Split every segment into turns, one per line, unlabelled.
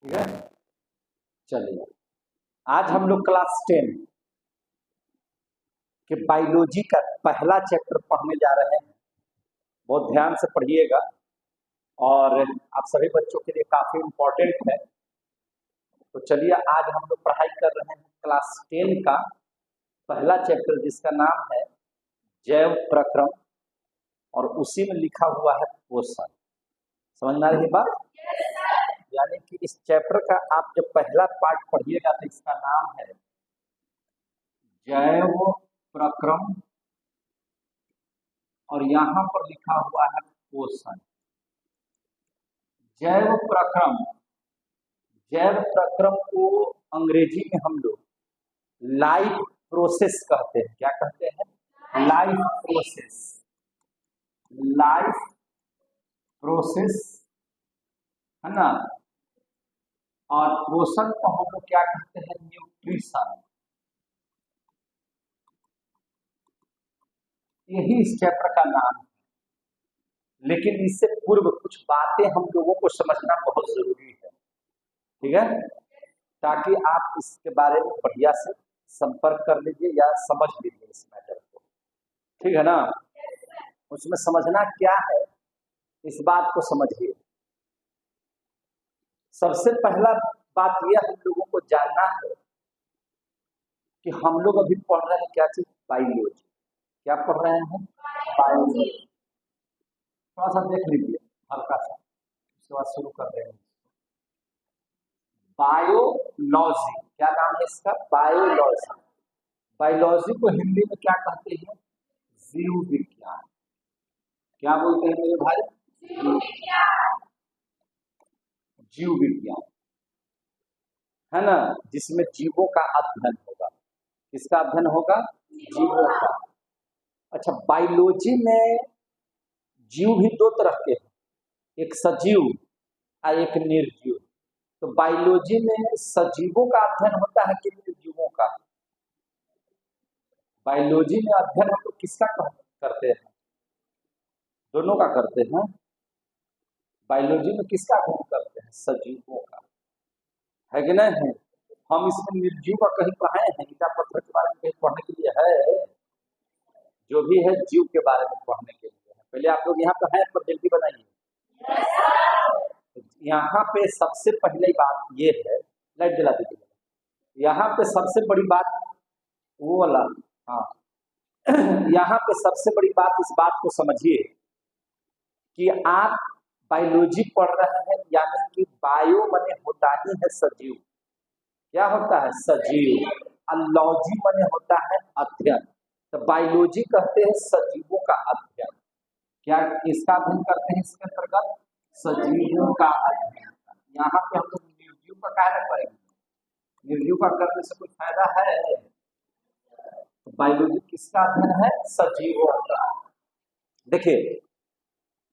ठीक है। चलिए आज हम लोग क्लास 10 के बायोलॉजी का पहला चैप्टर पढ़ने जा रहे हैं। बहुत ध्यान से पढ़िएगा और आप सभी बच्चों के लिए काफी इम्पोर्टेंट है। तो चलिए आज हम लोग पढ़ाई कर रहे हैं क्लास 10 का पहला चैप्टर जिसका नाम है जैव प्रक्रम और उसी में लिखा हुआ है पोषण। समझ में आ रही है बात? यानी कि इस चैप्टर का आप जब पहला पार्ट पढ़िएगा तो इसका नाम है जैव प्रक्रम और यहाँ पर लिखा हुआ है पोषण। जैव प्रक्रम, जैव प्रक्रम को अंग्रेजी में हम लोग लाइफ प्रोसेस कहते हैं। क्या कहते हैं? Life process. लाइफ प्रोसेस है ना। और पोषण को हम लोग क्या कहते हैं? न्यूट्रिशन। यही इस चैप्टर का नाम है। लेकिन इससे पूर्व कुछ बातें हम लोगों को समझना बहुत जरूरी है, ठीक है, ताकि आप इसके बारे में बढ़िया से संपर्क कर लीजिए या समझ लीजिए इस मैटर को, ठीक है ना। उसमें समझना क्या है इस बात को समझिए। सबसे पहला बात यह हम लोगों को जानना है कि हम लोग अभी पढ़ रहे हैं क्या चीज? बायोलॉजी। क्या पढ़ रहे हैं? बायोलॉजी। थोड़ा सा देख लीजिए हल्का सा, उसके बाद शुरू कर देंगे। बायोलॉजी, क्या नाम है इसका? बायोलॉजी। बायोलॉजी को हिंदी में क्या कहते हैं? जीव विज्ञान। क्या बोलते हैं मेरे भाई? जीव विज्ञान। जीव विज्ञान है ना, जिसमें जीवों का अध्ययन होगा। किसका अध्ययन होगा? जीवों का। अच्छा, बायोलॉजी में जीव भी दो तरह के हैं, एक सजीव और एक निर्जीव। तो बायोलॉजी में सजीवों का अध्ययन होता है कि निर्जीवों का? बायोलॉजी में अध्ययन हम लोग किसका करते हैं? दोनों का करते हैं। बायोलॉजी में किसका अध्ययन करते हैं? सजीवों का, है कि नहीं? हम इसमें निर्जीव का कहीं पढ़ाए हैं? ईटा पत्थर के बारे में कहीं पढ़ने के लिए है? जो भी है जीव के बारे में पढ़ने के लिए है। पहले आप लोग यहाँ पे हैं पर जल्दी बनाइए। यहाँ पे सबसे पहले बात ये है, लाइट जला दीजिए। यहाँ पे सबसे बड़ी बात वो वाला, हाँ यहाँ पे सबसे बड़ी बात इस बात को समझिए कि आप बायोलॉजी पढ़ रहे हैं, यानी कि बायो मने होता ही है सजीव। क्या होता है? सजीव। और लॉजी मने होता है अध्ययन। तो बायोलॉजी कहते हैं सजीवों का अध्ययन। क्या किसका अध्ययन करते हैं इसके अंतर्गत? सजीवों का अध्ययन। यहाँ पे हम लोग निर्जीव का कार्य करेंगे। निर्जीव का करने से कोई फायदा है? तो बायोलॉजी किसका अध्ययन है? सजीवों का। देखिए,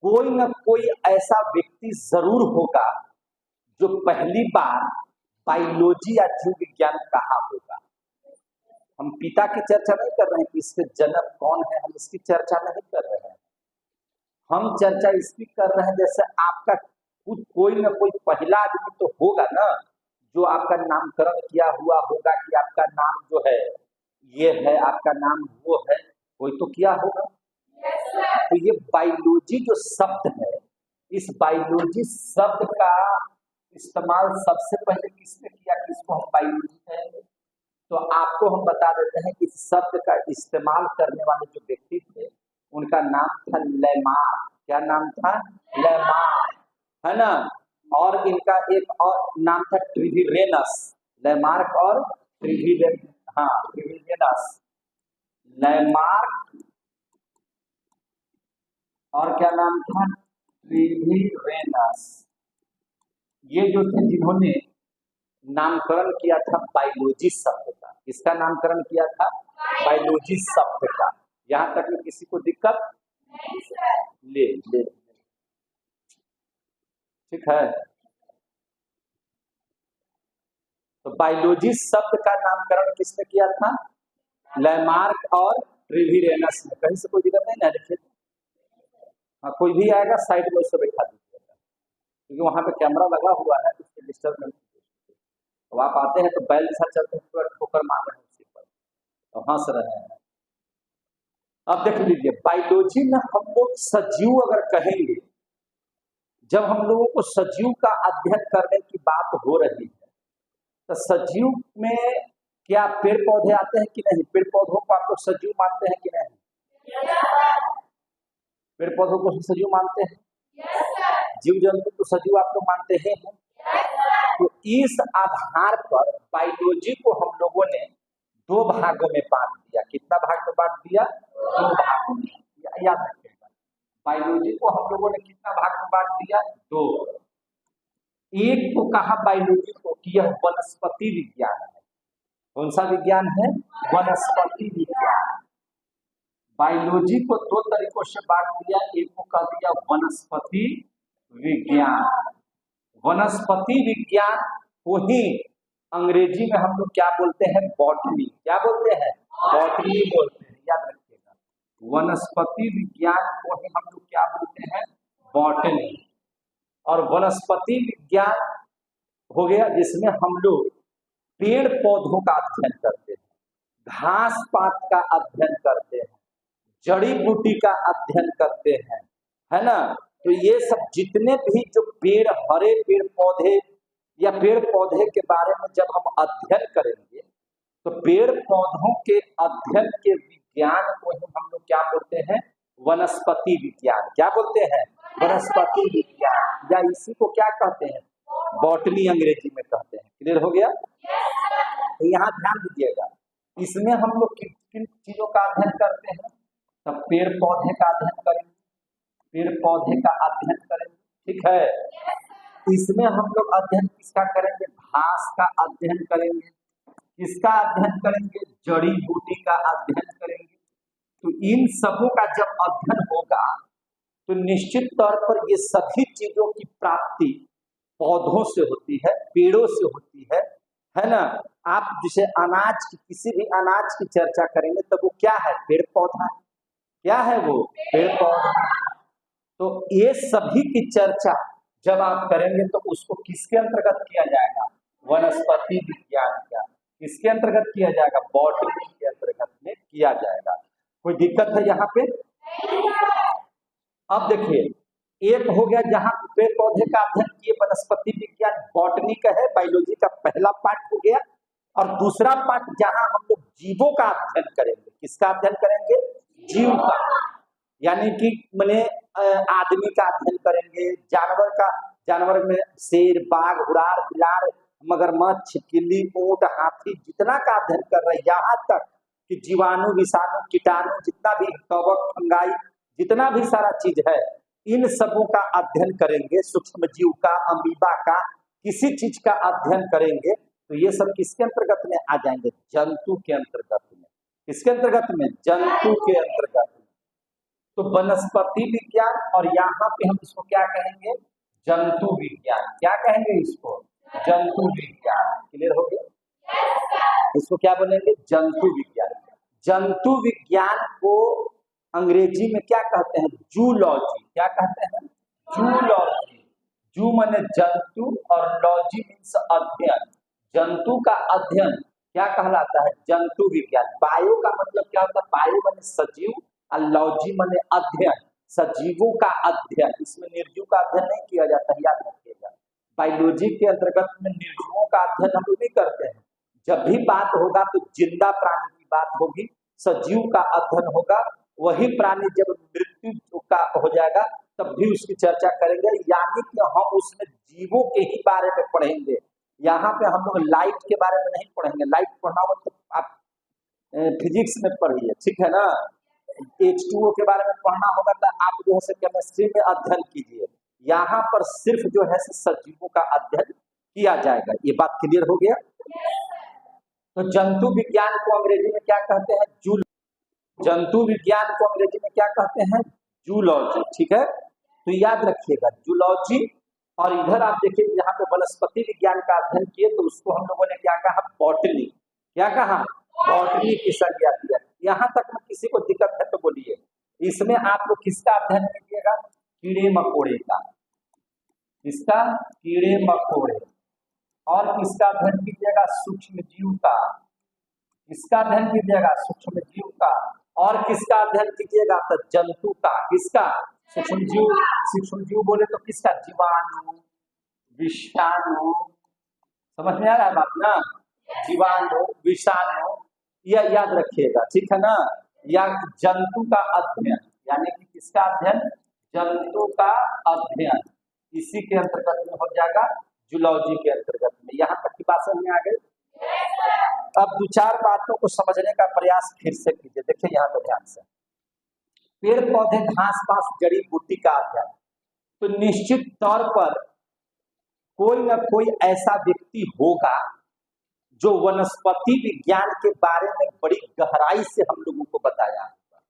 कोई ना कोई ऐसा व्यक्ति जरूर होगा जो पहली बार बायोलॉजी या जीव विज्ञान कहा होगा। हम पिता की चर्चा नहीं कर रहे हैं कि इसके जनक कौन है, हम इसकी चर्चा नहीं कर रहे हैं। हम चर्चा इसकी कर रहे हैं जैसे आपका कोई ना कोई पहला आदमी तो होगा ना जो आपका नामकरण किया हुआ होगा कि आपका नाम जो है ये है, आपका नाम वो है, कोई तो किया होगा। तो ये बायोलॉजी जो शब्द है, इस बायोलॉजी शब्द का इस्तेमाल सबसे पहले किसने किया कि इसको हम बायोलॉजी कहेंगे? तो आपको हम बता देते हैं कि इस शब्द का इस्तेमाल करने वाले जो व्यक्ति थे उनका नाम था लेमार। क्या नाम था? लेमार, है ना। और इनका एक और नाम था ट्रिविरेनस। लेमार्क और ट्रिविरेनस, हाँ ट्रिविरेनस। लेमार्क और क्या नाम था? ट्रिविरेनस। ये जो थे जिन्होंने नामकरण किया था बायोलॉजी शब्द का। किसका नामकरण किया था? बायोलॉजी शब्द का। यहां तक में किसी को दिक्कत ले ले, ठीक है। तो बायोलॉजी शब्द का नामकरण किसने किया था? लेमार्क और ट्रिविरेनस ने। कहीं से कोई दिक्कत नहीं ना? देखिए, हाँ कोई भी आएगा साइड में उससे बैठा दीजिएगा, क्योंकि वहां पे कैमरा लगा हुआ है, इसके डिस्टर्बेंस। तो आप आते हैं तो बैल जैसा चलते हैं, पूरा ठोकर मार रहे हैं उसी पर, तो हंस रहे हैं। अब देख लीजिए, बायोलॉजी में हम लोग सजीव अगर कहेंगे, जब हम लोगों को सजीव का अध्ययन करने की बात हो रही है, तो सजीव में क्या पेड़ पौधे आते हैं कि नहीं? पेड़ पौधों को आप लोग सजीव मानते हैं कि नहीं? पेड़ पौधों को सजीव मानते हैं? जीव जंतु को सजीव आप लोग मानते हैं? तो इस आधार पर बायोलॉजी को हम लोगों ने दो भागों में बांट दिया। कितना भाग में बांट दिया? दो भागों में। याद रखिएगा, बायोलॉजी को हम लोगों ने कितना भाग में बांट दिया? दो। एक को कहा बायोलॉजी को कि यह वनस्पति विज्ञान है। कौन सा विज्ञान है? वनस्पति विज्ञान। बायोलॉजी को दो तरीकों से बांट दिया। एक को कह दिया वनस्पति विज्ञान। वनस्पति विज्ञान को ही अंग्रेजी में हम लोग क्या बोलते हैं? बॉटनी। क्या बोलते हैं? बॉटनी बोलते हैं। याद रखिएगा, वनस्पति विज्ञान को ही हम लोग क्या बोलते हैं? बॉटनी। और वनस्पति विज्ञान हो गया जिसमें हम लोग पेड़ पौधों का अध्ययन करते हैं, घास पात का अध्ययन करते हैं, जड़ी बूटी का अध्ययन करते हैं, है ना। तो ये सब जितने भी जो पेड़, हरे पेड़ पौधे या पेड़ पौधे के बारे में जब हम अध्ययन करेंगे, तो पेड़ पौधों के अध्ययन के विज्ञान को ही हम लोग क्या बोलते हैं? वनस्पति विज्ञान। क्या बोलते हैं? वनस्पति विज्ञान, या इसी को क्या कहते हैं? बॉटनी अंग्रेजी में कहते हैं। क्लियर हो गया? तो यहाँ ध्यान दीजिएगा, इसमें हम लोग किन किन चीजों का अध्ययन करते हैं? तब पेड़ पौधे का अध्ययन करेंगे, पेड़ पौधे का अध्ययन करेंगे, ठीक है। इसमें हम लोग अध्ययन किसका करेंगे? घास का अध्ययन करेंगे। किसका अध्ययन करेंगे? जड़ी बूटी का अध्ययन करेंगे। तो इन सबों का जब अध्ययन होगा तो निश्चित तौर पर ये सभी चीजों की प्राप्ति पौधों से होती है, पेड़ों से होती है ना। आप जिसे अनाज की, किसी भी अनाज की चर्चा करेंगे तो वो क्या है? पेड़ पौधा। क्या है वो? पेड़ पौधा। तो ये सभी की चर्चा जब आप करेंगे तो उसको किसके अंतर्गत किया जाएगा? वनस्पति विज्ञान का। किसके अंतर्गत किया जाएगा? बॉटनी के अंतर्गत में किया जाएगा। कोई दिक्कत है यहाँ पे? अब देखिए, एक हो गया जहां पेड़ पौधे का अध्ययन किए, वनस्पति विज्ञान बॉटनी का है, बायोलॉजी का पहला पार्ट हो गया। और दूसरा पार्ट जहां हम लोग जीवों का अध्ययन करेंगे। किसका अध्ययन करेंगे? जीव का। यानी कि मैंने आदमी का अध्ययन करेंगे, जानवर का, जानवर में शेर, बाघ, हुरार, बिलार, मगरमच्छ, किल्ली, ऊंट, हाथी, जितना का अध्ययन कर रहे हैं, यहाँ तक कि जीवाणु, विषाणु, कीटाणु, जितना भी कवक, फंगाई, जितना भी सारा चीज है, इन सबों का अध्ययन करेंगे। सूक्ष्म जीव का, अमीबा का, किसी चीज का अध्ययन करेंगे तो ये सब किसके अंतर्गत में आ जाएंगे? जंतु के अंतर्गत में। किसके अंतर्गत में? जंतु के अंतर्गत में। तो वनस्पति विज्ञान, और यहाँ पे हम इसको क्या कहेंगे? जंतु विज्ञान। क्या कहेंगे इसको? जंतु विज्ञान। क्लियर हो गया? इसको क्या बोलेंगे? जंतु विज्ञान। जंतु विज्ञान को अंग्रेजी में क्या कहते हैं? जूलॉजी। क्या कहते हैं? जूलॉजी। जू माने जंतु और लॉजी मीन्स अध्ययन। जंतु का अध्ययन क्या कहलाता है? जंतु विज्ञान। बायो का मतलब क्या होता है? बायो माने सजीव और लॉजी माने अध्ययन, सजीवों का अध्ययन। इसमें निर्जीव का अध्ययन नहीं किया जाता, याद रखिएगा। बायोलॉजी के अंतर्गत में निर्जीवों का अध्ययन हम नहीं करते हैं। जब भी बात होगा तो जिंदा प्राणी की बात होगी, सजीव का अध्ययन होगा। वही प्राणी जब मृत्यु का हो जाएगा तब भी उसकी चर्चा करेंगे, यानी कि हम उसमें जीवों के ही बारे में पढ़ेंगे। यहाँ पे हम लोग लाइट के बारे में नहीं पढ़ेंगे। लाइट पढ़ना हो तो आप फिजिक्स में पढ़िए, ठीक है ना। H2O के बारे में पढ़ना होगा तो आप जो है केमिस्ट्री में अध्ययन कीजिए। यहाँ पर सिर्फ जो है सजीवों का अध्ययन किया जाएगा। ये बात क्लियर हो गया? तो जंतु विज्ञान को अंग्रेजी में क्या कहते हैं? जंतु विज्ञान को अंग्रेजी में क्या कहते हैं? जूलॉजी। ठीक है, तो याद रखिएगा जूलॉजी। और इधर आप देखिए यहाँ पे वनस्पति विज्ञान का अध्ययन किए तो उसको हम लोगों ने क्या कहा? बॉटनी। क्या कहा? बॉटनी की संज्ञा दिया। यहाँ तक में किसी को दिक्कत है तो बोलिए। इसमें आप लोग किसका अध्ययन कीजिएगा? कीड़े मकोड़े का। किसका? कीड़े मकोड़े। और किसका अध्ययन कीजिएगा? सूक्ष्म जीव का। किसका अध्ययन कीजिएगा? सूक्ष्म जीव का। और किसका अध्ययन कीजिएगा? तो जंतु का। किसका? सूक्ष्म जीव। सूक्ष्म जीव बोले तो किसका? जीवाणु, विषाणु, समझ में आ रहा है बात ना? जीवाणु, विषाणु, यह याद रखिएगा, ठीक है ना? या जंतु का अध्ययन, यानी कि किसका अध्ययन? जंतु का अध्ययन, इसी के अंतर्गत में हो जाएगा, जूलॉजी के अंतर्गत में। यहाँ तक की बात समझ में आ गई? अब दो चार बातों को समझने का प्रयास फिर से कीजिए। देखिए यहाँ पे ध्यान से, पेड़ पौधे, घास पास, जड़ी बूटी का अध्ययन, तो निश्चित तौर पर कोई ना कोई ऐसा व्यक्ति होगा जो वनस्पति विज्ञान के बारे में बड़ी गहराई से हम लोगों को बताया होगा,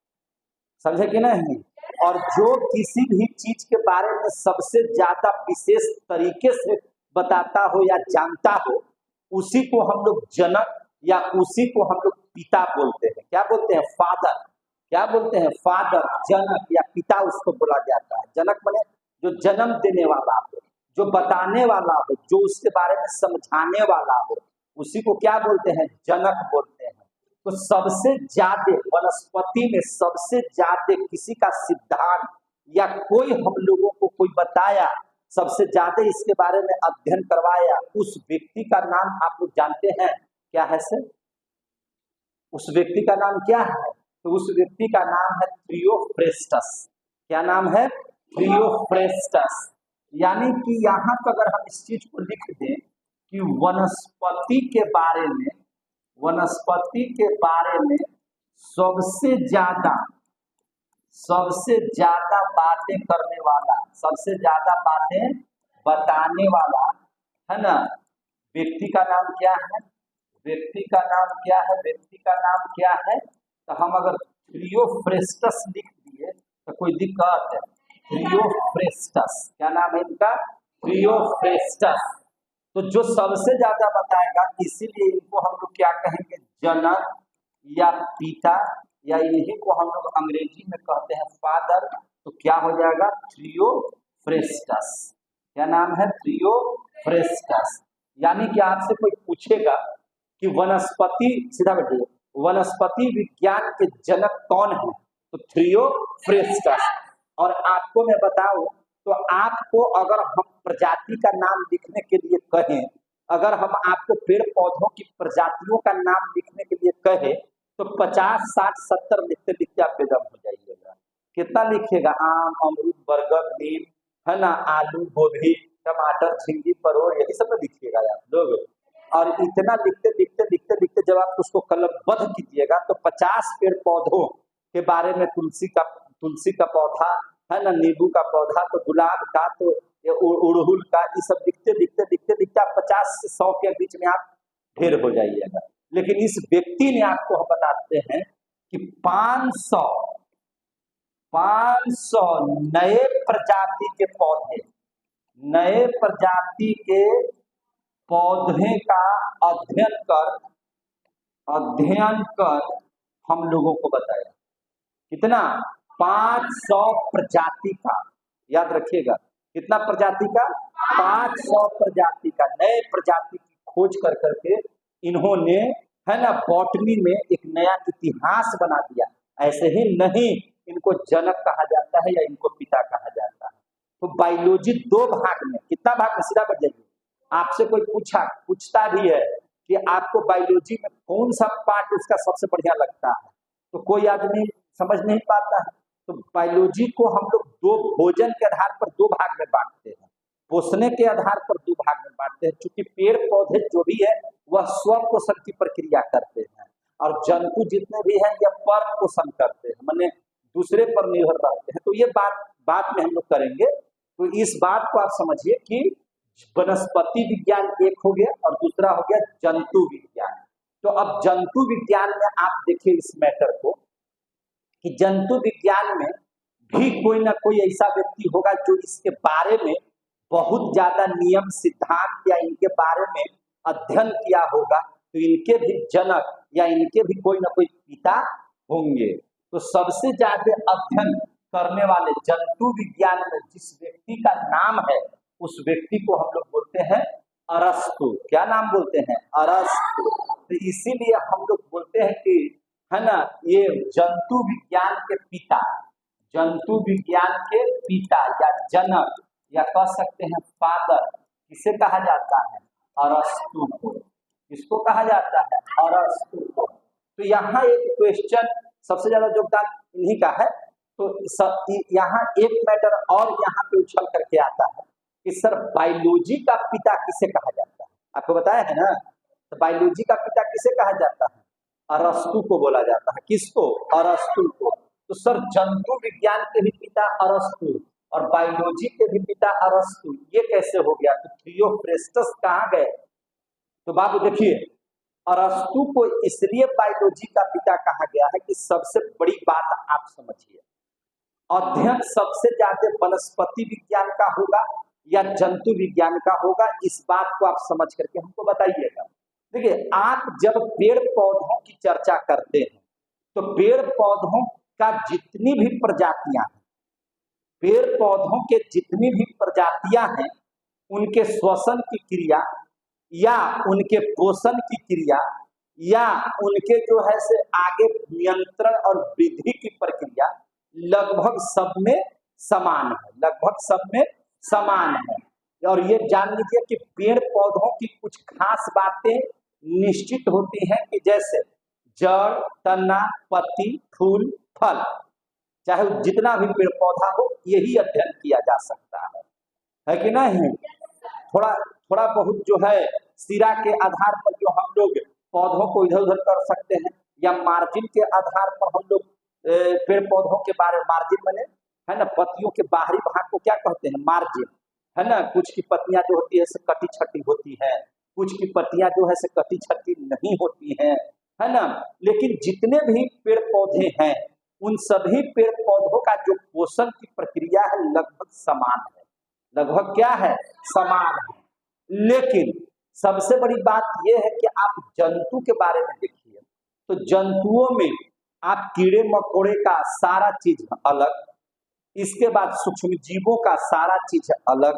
समझे कि नहीं? और जो किसी भी चीज के बारे में सबसे ज्यादा विशेष तरीके से बताता हो या जानता हो, उसी को हम लोग जनक या उसी को हम लोग पिता बोलते हैं। क्या बोलते हैं? फादर। क्या बोलते हैं? फादर। जनक या पिता उसको बोला जाता है। जनक माने जो जन्म देने वाला हो, जो बताने वाला हो, जो उसके बारे में समझाने वाला हो, उसी को क्या बोलते हैं? जनक बोलते हैं। तो सबसे ज्यादा वनस्पति में सबसे ज्यादा किसी का सिद्धांत या कोई हम लोगों को कोई बताया, सबसे ज्यादा इसके बारे में अध्ययन करवाया, उस व्यक्ति का नाम आप लोग जानते हैं? क्या है सर? उस व्यक्ति का नाम क्या है? तो उस व्यक्ति का नाम है थियोफ्रेस्टस। क्या नाम है? थियोफ्रेस्टस। यानी कि यहाँ पर अगर हम इस चीज को लिख दें कि वनस्पति के बारे में, वनस्पति के बारे में सबसे ज्यादा बातें करने वाला, सबसे ज्यादा बातें बताने वाला है ना, व्यक्ति का नाम क्या है? व्यक्ति का नाम क्या है? व्यक्ति का नाम क्या है? तो हम अगर थियोफ्रेस्टस लिख दिए तो कोई दिक्कत है? थियोफ्रेस्टस, क्या नाम है इनका? थियोफ्रेस्टस। तो जो सबसे ज्यादा बताएगा, इसीलिए इनको हम लोग क्या कहेंगे? जनक या पिता, या इन्हीं को हम लोग अंग्रेजी में कहते हैं फादर। तो क्या हो जाएगा? थियोफ्रेस्टस। क्या नाम है? थियोफ्रेस्टस। यानी कि आपसे कोई पूछेगा कि वनस्पति, सीधा बैठिए, वनस्पति विज्ञान के जनक कौन है? तो थियोफ्रेस्टस। और आपको मैं बताऊं तो आपको अगर हम प्रजाति का नाम लिखने के लिए कहें, अगर हम आपको पेड़ पौधों की प्रजातियों का नाम लिखने के लिए कहें तो 50, 60, 70 लिखते लिखते आप बेदम हो जाइएगा। कितना लिखिएगा? आम, अमरूद, बरगद, नीम, है ना, आलू, गोभी, टमाटर, झिंगी, परोर, यही सब लिखिएगा आप लोग। और इतना लिखते लिखते लिखते लिखते जब आप उसको कलमबद्ध कीजिएगा तो 50 पेड़ पौधों के बारे में, तुलसी का पौधा है ना, नींबू का पौधा, तो गुलाब का, तो उड़हुल का, ये सब लिखते लिखते लिखते लिखते आप 50 से 100 के बीच में आप ढेर हो जाइएगा। लेकिन इस व्यक्ति ने आपको हम बताते हैं कि 500 नए प्रजाति के पौधे, नए प्रजाति के पौधे का अध्ययन कर हम लोगों को बताया। कितना? 500 प्रजाति का। याद रखिएगा, कितना प्रजाति का? 500 प्रजाति का, नए प्रजाति की खोज कर करके इन्होंने, है ना, बॉटनी में एक नया इतिहास बना दिया। ऐसे ही नहीं इनको जनक कहा जाता है या इनको पिता कहा जाता है। तो बायोलॉजी 2 भाग में, कितना भाग में? सीधा बढ़ जाइए। आपसे कोई पूछता भी है कि आपको बायोलॉजी में कौन सा पार्ट उसका सबसे बढ़िया लगता है, तो कोई आदमी समझ नहीं पाता है। तो बायोलॉजी को हम लोग 2 भोजन के आधार पर 2 भाग में बांटते हैं, पोषण के आधार पर 2 भाग में बांटते हैं। क्योंकि पेड़ पौधे जो भी है वह स्व पोषण की प्रक्रिया करते हैं, और जंतु जितने भी हैं यह पर पोषण करते हैं, माने दूसरे पर निर्भर रहते हैं। तो ये बात में हम लोग करेंगे। तो इस बात को आप समझिए कि वनस्पति विज्ञान एक हो गया और दूसरा हो गया जंतु विज्ञान। तो अब जंतु विज्ञान में आप देखिए इस मैटर को कि जंतु विज्ञान में भी कोई ना कोई ऐसा व्यक्ति होगा जो इसके बारे में बहुत ज्यादा नियम, सिद्धांत या इनके बारे में अध्ययन किया होगा। तो इनके भी जनक या इनके भी कोई ना कोई पिता होंगे। तो सबसे ज्यादा अध्ययन करने वाले जंतु विज्ञान में जिस व्यक्ति का नाम है, उस व्यक्ति को हम लोग बोलते हैं अरस्तु, क्या नाम बोलते हैं? अरस्तु। तो इसीलिए हम लोग बोलते हैं कि है ना, ये जंतु विज्ञान के पिता, जंतु विज्ञान के पिता या जनक या कह सकते हैं फादर, किसे कहा जाता है? अरस्तु को। किसको कहा जाता है? अरस्तु को। तो यहाँ एक क्वेश्चन सबसे ज्यादा योगदान इन्हीं का है। तो यहाँ एक मैटर और यहाँ पे उछल करके आता है कि सर बायोलॉजी का पिता किसे कहा जाता है? आपको बताया है ना, तो बायोलॉजी का पिता किसे कहा जाता है? अरस्तु को बोला जाता है। किसको? अरस्तु को। तो सर जंतु विज्ञान के भी पिता अरस्तु और बायोलॉजी के भी पिता अरस्तु, ये कैसे हो गया? तो थियोफ्रेस्टस कहाँ गए? तो बाबू देखिए, अरस्तु को इसलिए बायोलॉजी का पिता कहा गया है कि सबसे बड़ी बात आप समझिए, अध्ययन सबसे ज्यादा वनस्पति विज्ञान का होगा या जंतु विज्ञान का होगा, इस बात को आप समझ करके हमको बताइएगा। देखिए, आप जब पेड़ पौधों की चर्चा करते हैं तो पेड़ पौधों का जितनी भी प्रजातियां हैं, पेड़ पौधों के जितनी भी प्रजातियां हैं, उनके श्वसन की क्रिया या उनके पोषण की क्रिया या उनके जो है से आगे नियंत्रण और वृद्धि की प्रक्रिया लगभग सब में समान है, लगभग सब में समान है। और ये जान लीजिए कि पेड़ पौधों की कुछ खास बातें निश्चित होती हैं कि जैसे जड़, तना, पत्ती, फूल, फल, चाहे जितना भी पेड़ पौधा हो, यही अध्ययन किया जा सकता है कि नहीं? थोड़ा बहुत जो है सिरा के आधार पर जो हम लोग पौधों को इधर उधर कर सकते हैं या मार्जिन के आधार पर हम लोग पेड़ पौधों के बारे में, मार्जिन बने है ना, पत्तियों के बाहरी भाग को क्या कहते हैं? मार्जिन, है ना। कुछ की पत्तियां जो होती है से कटी छटी होती है, कुछ की पत्तियां जो है से कटी छटी नहीं होती है ना। लेकिन जितने भी पेड़ पौधे हैं, उन सभी पेड़ पौधों का जो पोषण की प्रक्रिया है लगभग समान है, लगभग क्या है? समान है। लेकिन सबसे बड़ी बात यह है कि आप जंतु के बारे में देखिए, तो जंतुओं में आप कीड़े मकोड़े का सारा चीज अलग, इसके बाद सूक्ष्म जीवों का सारा चीज अलग,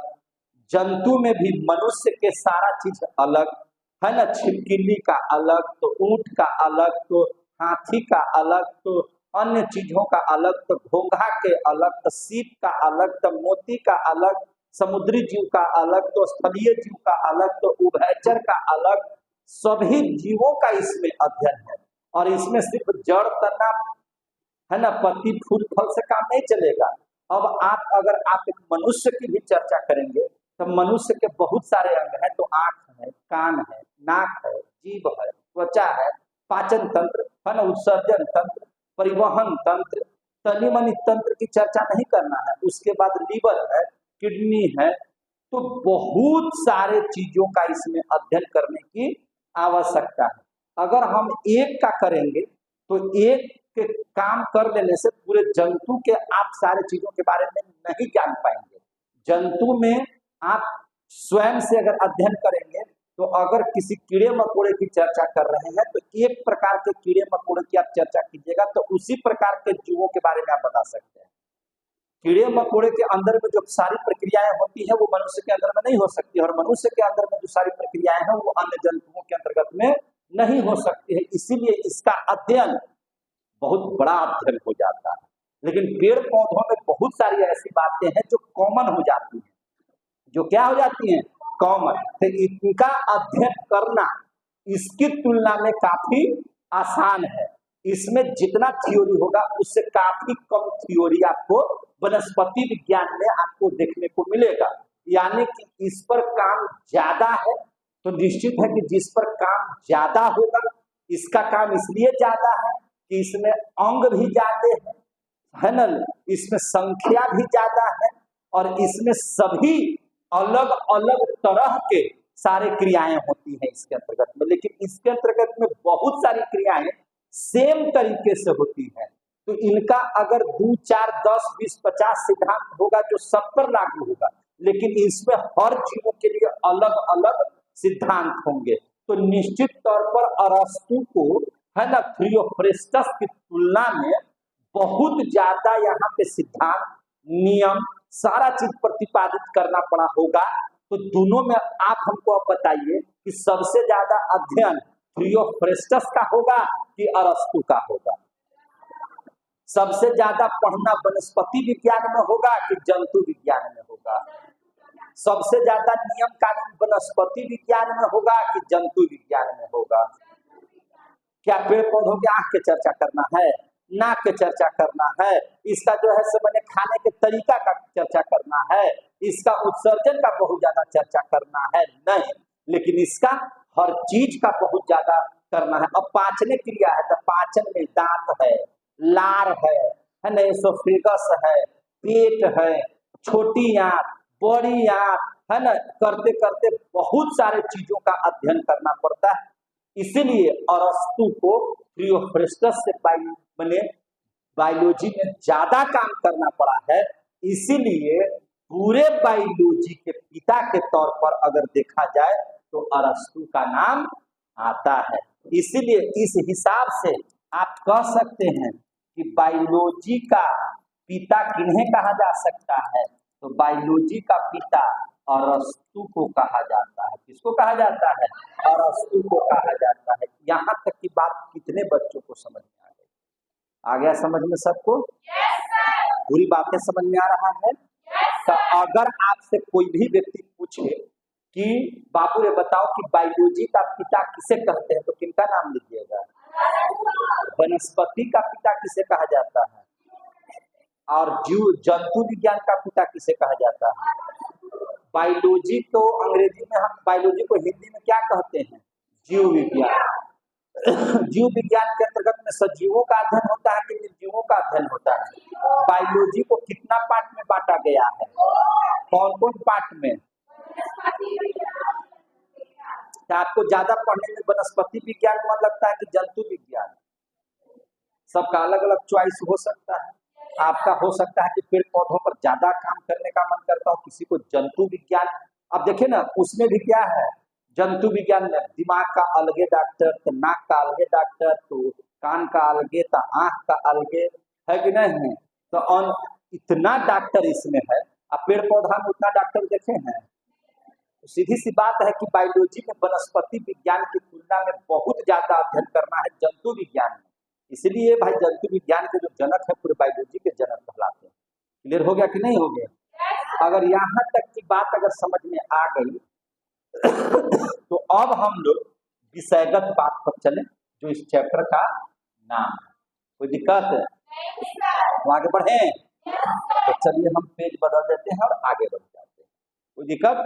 जंतु में भी मनुष्य के सारा चीज अलग, है ना। छिपकली का अलग, तो ऊंट का अलग, तो हाथी का अलग, तो अन्य चीजों का अलग, तो घोंघा के अलग, तो सीप का अलग, तो मोती का अलग, समुद्री जीव का अलग, तो स्थलीय जीव का अलग, तो उभयचर का अलग, सभी जीवों का इसमें अध्ययन है। और इसमें सिर्फ जड़, तना, है ना, पत्ती, फूल, फल से काम नहीं चलेगा। अब अगर आप एक मनुष्य की भी चर्चा करेंगे तो मनुष्य के बहुत सारे अंग हैं, तो आंख है, कान है, नाक है, जीभ है, त्वचा है, पाचन तंत्र है ना, उत्सर्जन तंत्र, परिवहन तंत्र, तनी मनी तंत्र की चर्चा नहीं करना है। उसके बाद लीवर है, किडनी है, तो बहुत सारे चीजों का इसमें अध्ययन करने की आवश्यकता है। अगर हम एक का करेंगे तो एक के काम कर लेने से पूरे जंतु के आप सारे चीजों के बारे में नहीं जान पाएंगे। जंतु में आप स्वयं से अगर अध्ययन करेंगे तो अगर किसी कीड़े मकोड़े की चर्चा कर रहे हैं तो एक प्रकार के कीड़े मकोड़े की आप चर्चा कीजिएगा तो उसी प्रकार के जीवों के बारे में आप बता सकते हैं। कीड़े मकोड़े के अंदर में जो सारी प्रक्रियाएं होती हैं वो मनुष्य के अंदर में नहीं हो सकती, और मनुष्य के अंदर में जो सारी प्रक्रियाएं हैं वो अन्य जंतुओं के अंतर्गत में नहीं हो सकती है। इसीलिए इसका अध्ययन बहुत बड़ा अध्ययन हो जाता है। लेकिन पेड़ पौधों में बहुत सारी ऐसी बातें हैं जो कॉमन हो जाती हैं, जो क्या हो जाती हैं? कॉमन। तो इनका अध्ययन करना इसकी तुलना में काफी आसान है। इसमें जितना थ्योरी होगा उससे काफी कम थ्योरी आपको वनस्पति विज्ञान में आपको देखने को मिलेगा। यानी कि इस पर काम ज्यादा है, तो निश्चित है कि जिस पर काम ज्यादा होगा इसका काम इसलिए ज्यादा है कि इसमें अंग भी ज्यादा है ना, इसमें संख्या भी ज्यादा है, और इसमें सभी अलग अलग तरह के सारे क्रियाएं होती हैं इसके अंतर्गत में। लेकिन इसके अंतर्गत में बहुत सारी क्रियाएं सेम तरीके से होती हैं। तो इनका अगर 2, 4, 10, 20, 50 सिद्धांत होगा जो सब पर लागू होगा, लेकिन इसमें हर जीवों के लिए अलग अलग सिद्धांत होंगे। तो निश्चित तौर पर अरस्तु को, है ना, थियोफ्रेस्टस की तुलना में बहुत ज्यादा यहाँ पे सिद्धांत, नियम, सारा चीज प्रतिपादित करना पड़ा होगा। तो दोनों में आप हमको अब बताइए कि सबसे ज्यादा अध्ययन थियोफ्रेस्टस का होगा कि अरस्तु का होगा? सबसे ज्यादा पढ़ना वनस्पति विज्ञान में होगा कि जंतु विज्ञान में होगा? सबसे ज्यादा नियम कानून वनस्पति विज्ञान में होगा कि जंतु विज्ञान में होगा? क्या पेड़ पौधों के आंख के चर्चा करना है, नाक के चर्चा करना है, इसका जो है मैंने खाने के तरीका का चर्चा करना है, इसका उत्सर्जन का बहुत ज्यादा चर्चा करना है? नहीं, लेकिन इसका हर चीज का बहुत ज्यादा करना है। अब पाचन क्रिया है तो पाचन में दांत है, लार है ना, एसोफेगस है, पेट है, छोटी आंत, बड़ी आंत है ना, करते करते बहुत सारे चीजों का अध्ययन करना पड़ता है। इसीलिए अरस्तु को थियोफ्रेस्टस से बायोलॉजी में ज्यादा काम करना पड़ा है। इसीलिए पूरे बायोलॉजी के पिता के तौर पर अगर देखा जाए तो अरस्तु का नाम आता है। इसीलिए इस हिसाब से आप कह सकते हैं कि बायोलॉजी का पिता किन्हें कहा जा सकता है? तो बायोलॉजी का पिता अरस्तु को कहा जाता है। किसको कहा जाता है? अरस्तु को कहा जाता है। यहाँ तक की बात कितने बच्चों को समझ में आ गया समझ में सबको? पूरी बातें समझ में आ रहा है? तो अगर आपसे कोई भी व्यक्ति पूछे कि बाबू ये बताओ कि बायोलॉजी का पिता किसे कहते हैं, तो किनका नाम लीजिएगा? वनस्पति का पिता किसे कहा जाता है? और जीव जंतु विज्ञान का पिता किसे कहा जाता है? बायोलॉजी को अंग्रेजी में हम बायोलॉजी को हिंदी में क्या कहते हैं? जीव विज्ञान। जीव विज्ञान के अंतर्गत में सजीवों का अध्ययन होता है कि निर्जीवों का अध्ययन होता है? बायोलॉजी को कितना पार्ट में बांटा गया है? कौन कौन पार्ट में? क्या आपको ज्यादा पढ़ने में वनस्पति विज्ञान मन लगता है कि जंतु विज्ञान? सबका अलग अलग चॉइस हो सकता है। आपका हो सकता है कि पेड़ पौधों पर ज्यादा काम करने का मन करता हो, किसी को जंतु विज्ञान। अब देखिए ना, उसमें भी क्या है, जंतु विज्ञान में दिमाग का अलगे डॉक्टर, तो नाक का अलगे डॉक्टर, तो कान का अलगे, तो आंख का अलगे, है कि नहीं है? तो इतना डॉक्टर इसमें है। अब पेड़ पौधा में उतना डॉक्टर देखे हैं? तो सीधी सी बात है कि बायोलॉजी में वनस्पति विज्ञान की तुलना में बहुत ज्यादा अध्ययन करना है जंतु विज्ञान में। इसलिए भाई जंतु विज्ञान के जो जनक है पूरे बायोलॉजी के जनक कहलाते हैं। क्लियर हो गया कि नहीं हो गया? अगर यहाँ तक की बात अगर समझ में आ गई तो अब हम लोग विषयगत बात पर चले, जो इस चैप्टर का नाम है। कोई दिक्कत है? तो आगे बढ़े? तो चलिए हम पेज बदल देते हैं और आगे बढ़ जाते हैं। कोई दिक्कत?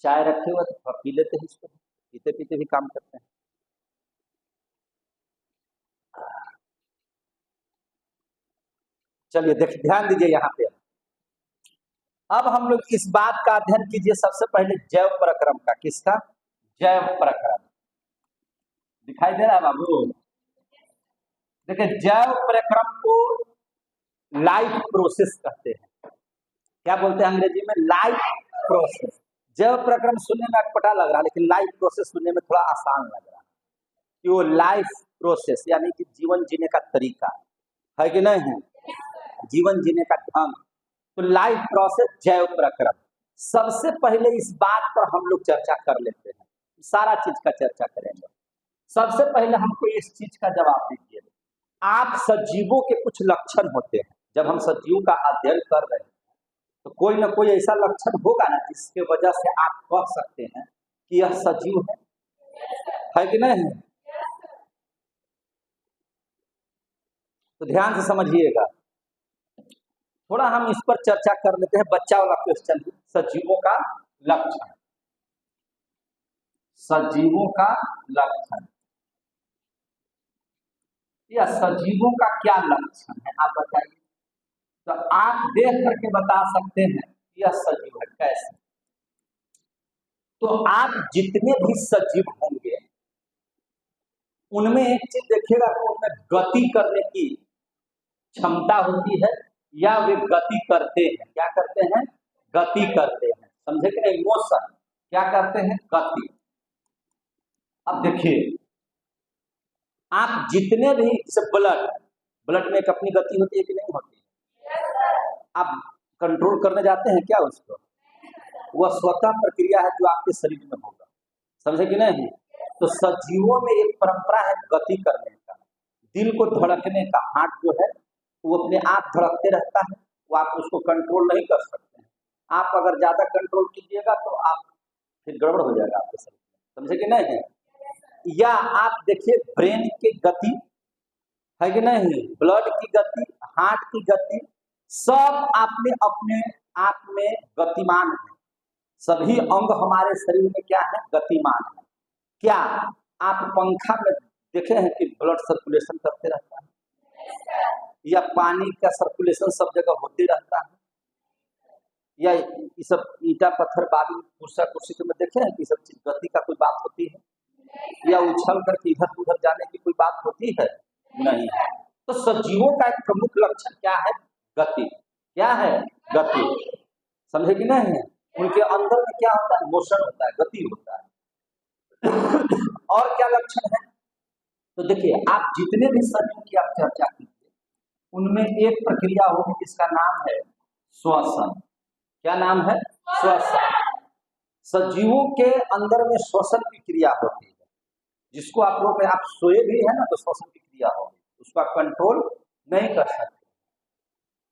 चाय रखे हुए तो पी लेते हैं, इसको पीते पीते भी काम करते हैं। चलिए देखिए, ध्यान दीजिए यहाँ पे। अब हम लोग इस बात का अध्ययन कीजिए सबसे पहले जैव प्रक्रम का। किसका? जैव प्रक्रम। दिखाई दे रहा है बाबू? देखिए, जैव प्रक्रम को लाइफ प्रोसेस कहते हैं। क्या बोलते हैं अंग्रेजी में? Life process. जैव प्रक्रम सुनने में अटपटा लग रहा है, लेकिन लाइफ प्रोसेस सुनने में थोड़ा आसान लग रहा है कि वो लाइफ प्रोसेस यानी कि जीवन जीने का तरीका है कि नहीं है, जीवन जीने का ढंग। तो लाइफ प्रोसेस, जैव प्रक्रम। सबसे पहले इस बात पर हम लोग चर्चा कर लेते हैं, सारा चीज का चर्चा करेंगे। सबसे पहले हमको इस चीज का जवाब दीजिए, आप सजीवों के कुछ लक्षण होते हैं। जब हम सजीवों का अध्ययन कर रहे हैं तो कोई ना कोई ऐसा लक्षण होगा ना जिसके वजह से आप कह सकते हैं कि यह सजीव है कि नहीं? तो ध्यान से समझिएगा, थोड़ा हम इस पर चर्चा कर लेते हैं। बच्चा वाला क्वेश्चन, सजीवों का लक्षण। सजीवों का लक्षण या सजीवों का क्या लक्षण है आप बताइए। तो आप देख करके बता सकते हैं यह सजीव है कैसे। तो आप जितने भी सजीव होंगे उनमें एक चीज देखिएगा कि उनमें गति करने की क्षमता होती है, या वे गति करते हैं। क्या करते हैं? गति करते हैं। समझे कि नहीं? मोशन। क्या करते हैं? गति। अब देखिए, आप जितने भी ब्लड में एक अपनी गति होती है कि नहीं होती? आप कंट्रोल करने जाते हैं क्या उसको? वह स्वतः प्रक्रिया है जो आपके शरीर में होगा। समझे कि नहीं? तो सजीवों में एक परंपरा है गति करने का, दिल को धड़कने का। हार्ट जो है वो अपने आप धड़कते रहता है, वो आप उसको कंट्रोल नहीं कर सकते हैं। आप अगर ज्यादा कंट्रोल कीजिएगा तो आप फिर गड़बड़ हो जाएगा आपके शरीर में। समझे कि नहीं? या आप देखिए ब्रेन की गति है कि नहीं, ब्लड की गति, हार्ट की गति, सब आपने अपने आप में गतिमान है। सभी अंग हमारे शरीर में क्या है? गतिमान है। क्या आप पंखा में देखे हैं कि ब्लड सर्कुलेशन करते रहता है, या पानी का सर्कुलेशन सब जगह होते रहता है, या ये सब ईटा पत्थर बालू कुर्सा कुर्सी में देखे हैं कि सब चीज गति का कोई बात होती है, या उछल करके इधर उधर जाने की कोई बात होती है? नहीं है। तो सजीवों का एक प्रमुख लक्षण क्या है? गति। क्या है? गति। समझे कि नहीं? उनके अंदर में क्या होता है? मोशन होता है, गति होता है। और क्या लक्षण है? तो देखिए आप जितने भी सजीव की आप चर्चा कीजिए उनमें एक प्रक्रिया होगी जिसका नाम है श्वसन। क्या नाम है? श्वसन। सजीवों के अंदर में श्वसन की क्रिया होती है, जिसको आप लोग आप सोए भी है ना तो श्वसन की क्रिया होगी, उसको आप कंट्रोल नहीं कर सकते,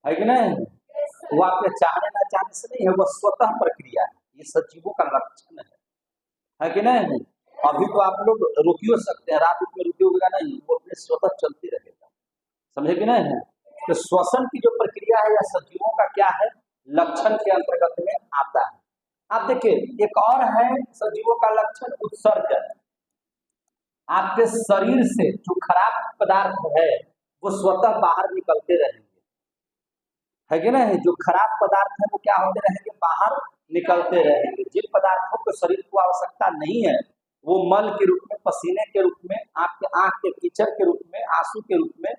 है कि नहीं? वो आपके चाहने ना चाहने से नहीं है, वो स्वतः प्रक्रिया है। ये सजीवों का लक्षण है कि नहीं? अभी तो आप लोग रुकियो सकते हैं, रात में रुकिएगा नहीं, वो अपने स्वतः चलती रहेगा। समझे कि नहीं? तो श्वसन की जो प्रक्रिया है या सजीवों का क्या है? लक्षण के अंतर्गत में आता है। आप देखिए एक और है सजीवों का लक्षण, उत्सर्जन। आपके शरीर से जो खराब पदार्थ है वो स्वतः बाहर निकलते रहेंगे, है कि नहीं? जो खराब पदार्थ है वो क्या होते रहेंगे? बाहर निकलते रहेंगे। जिन पदार्थों को शरीर को आवश्यकता नहीं है वो मल के रूप में, पसीने के रूप में, आपके आंख के कीचड़ के रूप में, आंसू के रूप में,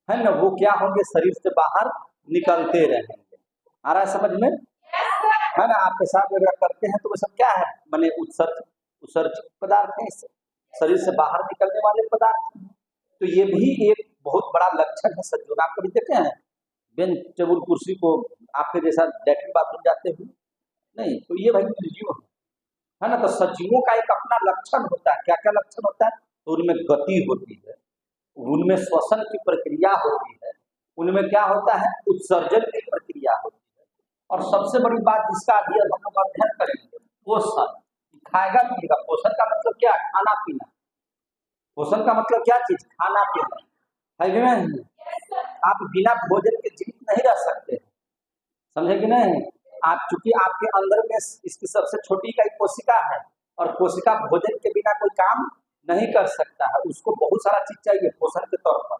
है ना, वो क्या होंगे? शरीर से बाहर निकलते रहेंगे। आ रहा है समझ में? है ना? आप पेशाब वगैरह करते हैं तो वो सब क्या है? माने उत्सर्जित पदार्थ है, इससे शरीर से बाहर निकलने वाले पदार्थ। तो ये भी एक बहुत बड़ा लक्षण है सजीव। आप कभी देखे हैं बेंच टेबल कुर्सी को आपके जैसा लैट्रिन बाथरूम जाते हुए? नहीं। तो ये भाई निर्जीव है ना? तो सजीवों का एक अपना लक्षण होता है। क्या क्या लक्षण होता है? तो उनमें गति होती है, उनमें श्वसन की प्रक्रिया होती है, उनमें क्या होता है? उत्सर्जन की प्रक्रिया होती है। और सबसे बड़ी बात जिसका अभी हम लोग अध्ययन करेंगे, पोषण। खाएगा पिएगा। पोषण का मतलब क्या? खाना पीना। पोषण का मतलब क्या चीज? खाना पीना, है कि नहीं? आप बिना भोजन के जीवित नहीं रह सकते, समझे कि नहीं? आप चूंकि आपके अंदर में इसकी सबसे छोटी का कोशिका है, और कोशिका भोजन के बिना कोई काम नहीं कर सकता है, उसको बहुत सारा चीज चाहिए पोषण के तौर पर,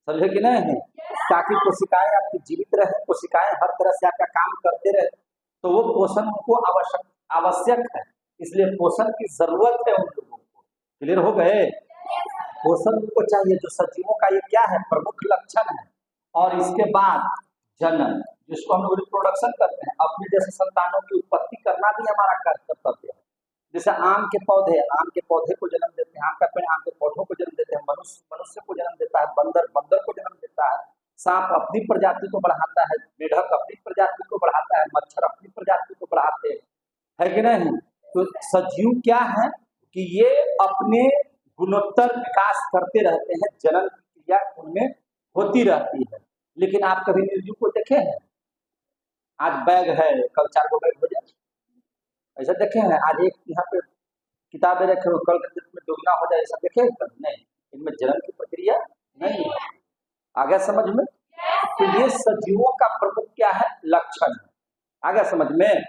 समझे कि नहीं? ताकि कोशिकाएं आपकी जीवित रहे, कोशिकाएं हर तरह से आपका काम करते रहे, तो वो पोषण उनको आवश्यक है। इसलिए पोषण की जरूरत है उन लोगों को। क्लियर हो गए? पोषण उनको चाहिए। जो सजीवों का ये क्या है? प्रमुख लक्षण है। और इसके बाद जनन, जिसको हम लोग रिप्रोडक्शन करते हैं, अपने जैसे संतानों की उत्पत्ति करना भी हमारा कर्तव्य है। जैसे आम के पौधे को जन्म देते हैं, आम का पेड़ आम के पौधों को जन्म देते हैं, मनुष्य को जन्म देता है, बंदर को जन्म देता है, सांप अपनी प्रजाति को बढ़ाता है, मेढक अपनी प्रजाति को बढ़ाता है, मच्छर अपनी प्रजाति को बढ़ाते हैं, है कि नहीं? तो सजीव क्या है कि ये अपने गुणोत्तर विकास करते रहते हैं, जनन की क्रिया उनमें होती रहती है। लेकिन आप कभी निर्जीव को देखे हैं? आज बैग है, कल 4 गो बैग हो जाए, ऐसा देखे हैं? आज एक यहाँ पे किताबें रखे हो, कल में दोगुना हो जाए, ऐसा देखे? नहीं। इनमें जनन की प्रक्रिया नहीं है। आ गया समझ में? तो ये सजीवों का प्रमुख क्या है? लक्षण है। आ गया समझ में?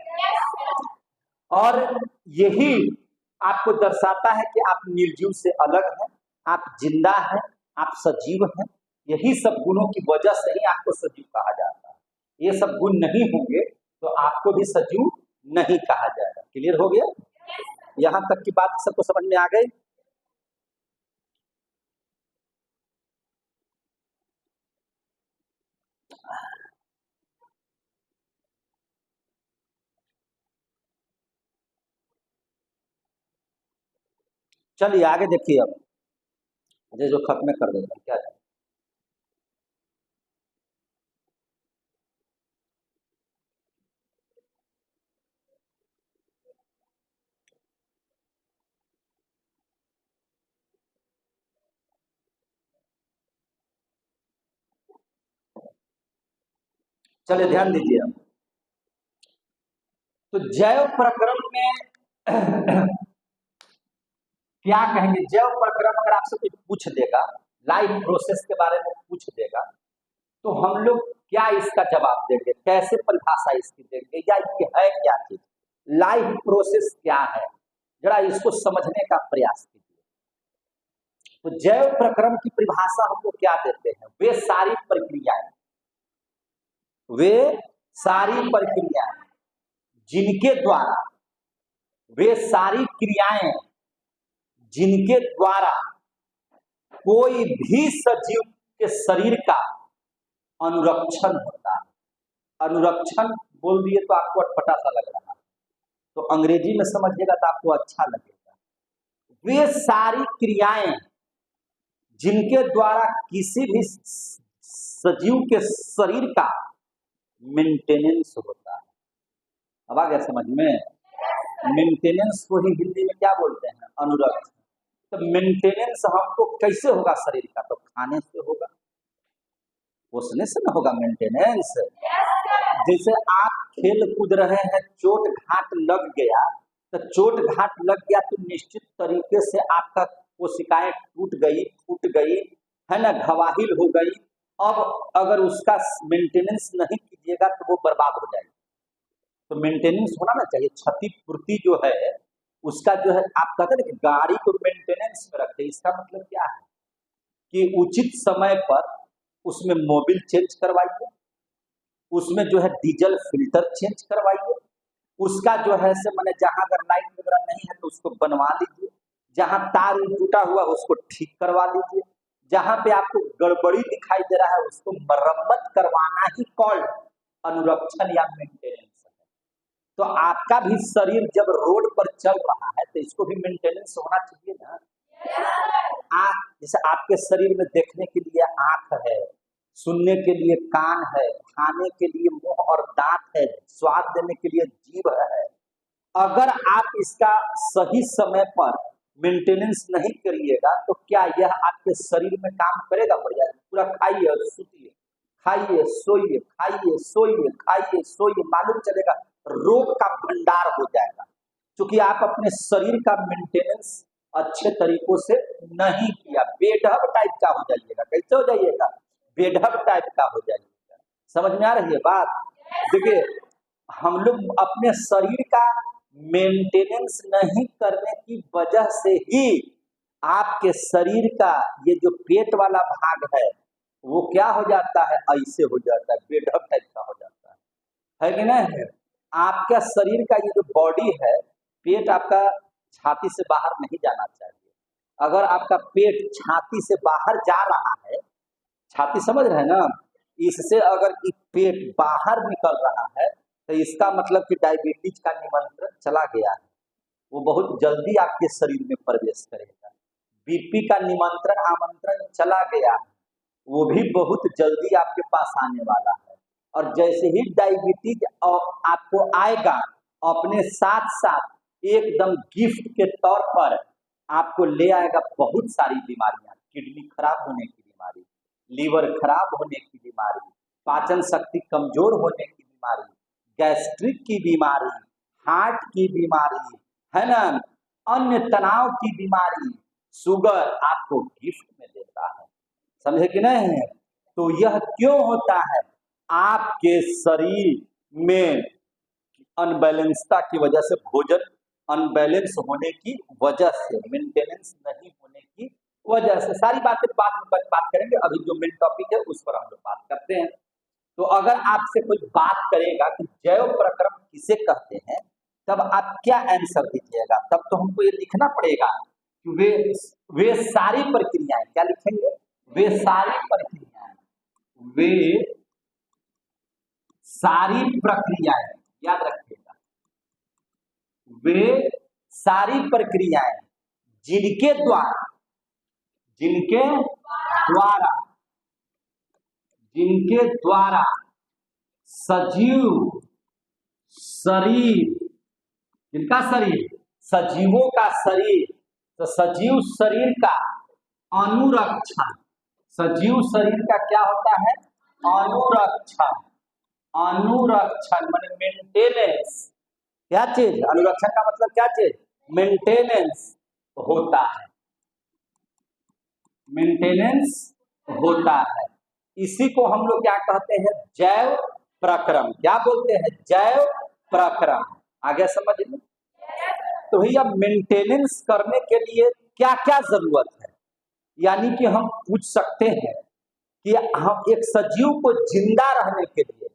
और यही आपको दर्शाता है कि आप निर्जीव से अलग हैं, आप जिंदा हैं, आप सजीव हैं। यही सब गुणों की वजह से ही आपको सजीव कहा जाता है। ये सब गुण नहीं होंगे तो आपको भी सजीव नहीं कहा जाएगा। क्लियर हो गया? यहाँ तक की बात सबको समझ में आ गई? चलिए आगे देखिए। अब ये जो खत्म कर देगा क्या है? चलिए ध्यान दीजिए अब। तो जैव प्रक्रम में क्या कहेंगे, जैव प्रक्रम अगर आपसे कुछ पूछ देगा, लाइफ प्रोसेस के बारे में पूछ देगा, तो हम लोग क्या इसका जवाब देंगे, कैसे परिभाषा इसकी देंगे, या ये है क्या चीज, लाइफ प्रोसेस क्या है, जरा इसको समझने का प्रयास कीजिए। तो जैव प्रक्रम की परिभाषा हम लोग क्या देते हैं, वे सारी प्रक्रियाएं जिनके द्वारा, वे सारी क्रियाएं जिनके द्वारा कोई भी सजीव के शरीर का अनुरक्षण होता है। अनुरक्षण बोल दिए तो आपको अटपटा सा लग रहा है, तो अंग्रेजी में समझिएगा तो आपको अच्छा लगेगा। वे सारी क्रियाएं जिनके द्वारा किसी भी सजीव के शरीर का मेंटेनेंस होता है। अब आ गया समझ में, मेंटेनेंस को ही हिंदी में क्या बोलते हैं, अनुरक्षण। तो मेंटेनेंस हमको कैसे होगा शरीर का, तो खाने से होगा, पोषने से ना होगा मेंटेनेंस। जैसे आप खेल कूद रहे हैं, चोट घाट लग गया, तो चोट घाट लग गया तो निश्चित तरीके से आपका कोशिकाएं टूट गई, फूट गई है ना, घवाहिल हो गई। अब अगर उसका मेंटेनेंस नहीं कीजिएगा तो वो बर्बाद हो जाएगी। तो मेंटेनेंस होना ना चाहिए, क्षतिपूर्ति जो है उसका जो है, आप कहते हैं कि गाड़ी को मेंटेनेंस में रखते हैं, इसका मतलब क्या है कि उचित समय पर उसमें मोबिल चेंज करवाइए, उसमें जो है डीजल फिल्टर चेंज करवाइए, उसका जो है से मैंने जहां अगर लाइट वगैरह नहीं है तो उसको बनवा लीजिए, जहां तार टूटा हुआ उसको ठीक करवा लीजिए, जहां पे आपको गड़बड़ी दिखाई दे रहा है उसको मरम्मत करवाना ही कॉल्ड अनुरक्षण या मेंटेनेंस है। तो आपका भी शरीर जब रोड पर चल रहा है तो इसको भी मेंटेनेंस होना चाहिए ना। जैसे आपके शरीर में देखने के लिए आंख है, सुनने के लिए कान है, खाने के लिए मुंह और दांत है, स्वाद देने के लिए जीभ है। अगर आप इसका सही समय पर मेंटेनेंस नहीं करिएगा तो क्या यह आपके शरीर में काम करेगा बढ़िया? पूरा खाइए और सूतिए, खाइए सोइए, खाइए सोइए, खाइए सोइए, मालूम चलेगा रोग का भंडार हो जाएगा, क्योंकि आप अपने शरीर का मेंटेनेंस अच्छे तरीकों से नहीं किया। बेढब टाइप का हो जाइएगा। कैसे हो जाइएगा? बेढब टाइप का हो जाइएगा। समझ में आ रही है बात? देखिए, हम लोग अपने शरीर का मेंटेनेंस नहीं करने की वजह से ही आपके शरीर का ये जो पेट वाला भाग है वो क्या हो जाता है, ऐसे हो जाता है, बेढब टाइप का हो जाता है कि नहीं? आपका शरीर का ये जो बॉडी है, पेट आपका छाती से बाहर नहीं जाना चाहिए। अगर आपका पेट छाती से बाहर जा रहा है, छाती समझ रहे हैं ना, इससे अगर पेट बाहर निकल रहा है तो इसका मतलब कि डायबिटीज का निमंत्रण चला गया है, वो बहुत जल्दी आपके शरीर में प्रवेश करेगा। बीपी का निमंत्रण आमंत्रण चला गया है, वो भी बहुत जल्दी आपके पास आने वाला है। और जैसे ही डायबिटीज आपको आएगा, अपने साथ साथ एकदम गिफ्ट के तौर पर आपको ले आएगा बहुत सारी बीमारियां, किडनी खराब होने की बीमारी, लीवर खराब होने की बीमारी, पाचन शक्ति कमजोर होने की बीमारी, गैस्ट्रिक की बीमारी, हार्ट की बीमारी, है ना, अन्य तनाव की बीमारी, शुगर आपको गिफ्ट में देता है। समझे कि नहीं? तो यह क्यों होता है? आपके शरीर में अनबैलेंसता की वजह से, भोजन अनबैलेंस होने की वजह से, मेंटेनेंस नहीं होने की वजह से। सारी बातें बाद में बात करेंगे, अभी जो मेन टॉपिक है उस पर हम लोग बात करते हैं। तो अगर आपसे कोई बात करेगा कि जैव प्रक्रम किसे कहते हैं, तब आप क्या आंसर दीजिएगा? तब तो हमको ये लिखना पड़ेगा कि वे सारी प्रक्रियाएं, क्या लिखेंगे? वे सारी प्रक्रियाएं, वे सारी प्रक्रियाएं, याद रखिएगा, वे सारी प्रक्रियाएं जिनके द्वारा सजीव शरीर, किनका शरीर? सजीवों का शरीर। तो सजीव शरीर का अनुरक्षण, सजीव शरीर का क्या होता है? अनुरक्षण। अनुरक्षण माने मेंटेनेंस, क्या चीज, अनुरक्षण का मतलब क्या चीज, मेंटेनेंस होता है, मेंटेनेंस होता है। इसी को हम लोग क्या कहते हैं, जैव प्रक्रम। क्या बोलते हैं, जैव प्रक्रम। आगे समझ में। तो भैया मेंटेनेंस करने के लिए क्या क्या जरूरत है, यानी कि हम पूछ सकते हैं कि हम एक सजीव को जिंदा रहने के लिए,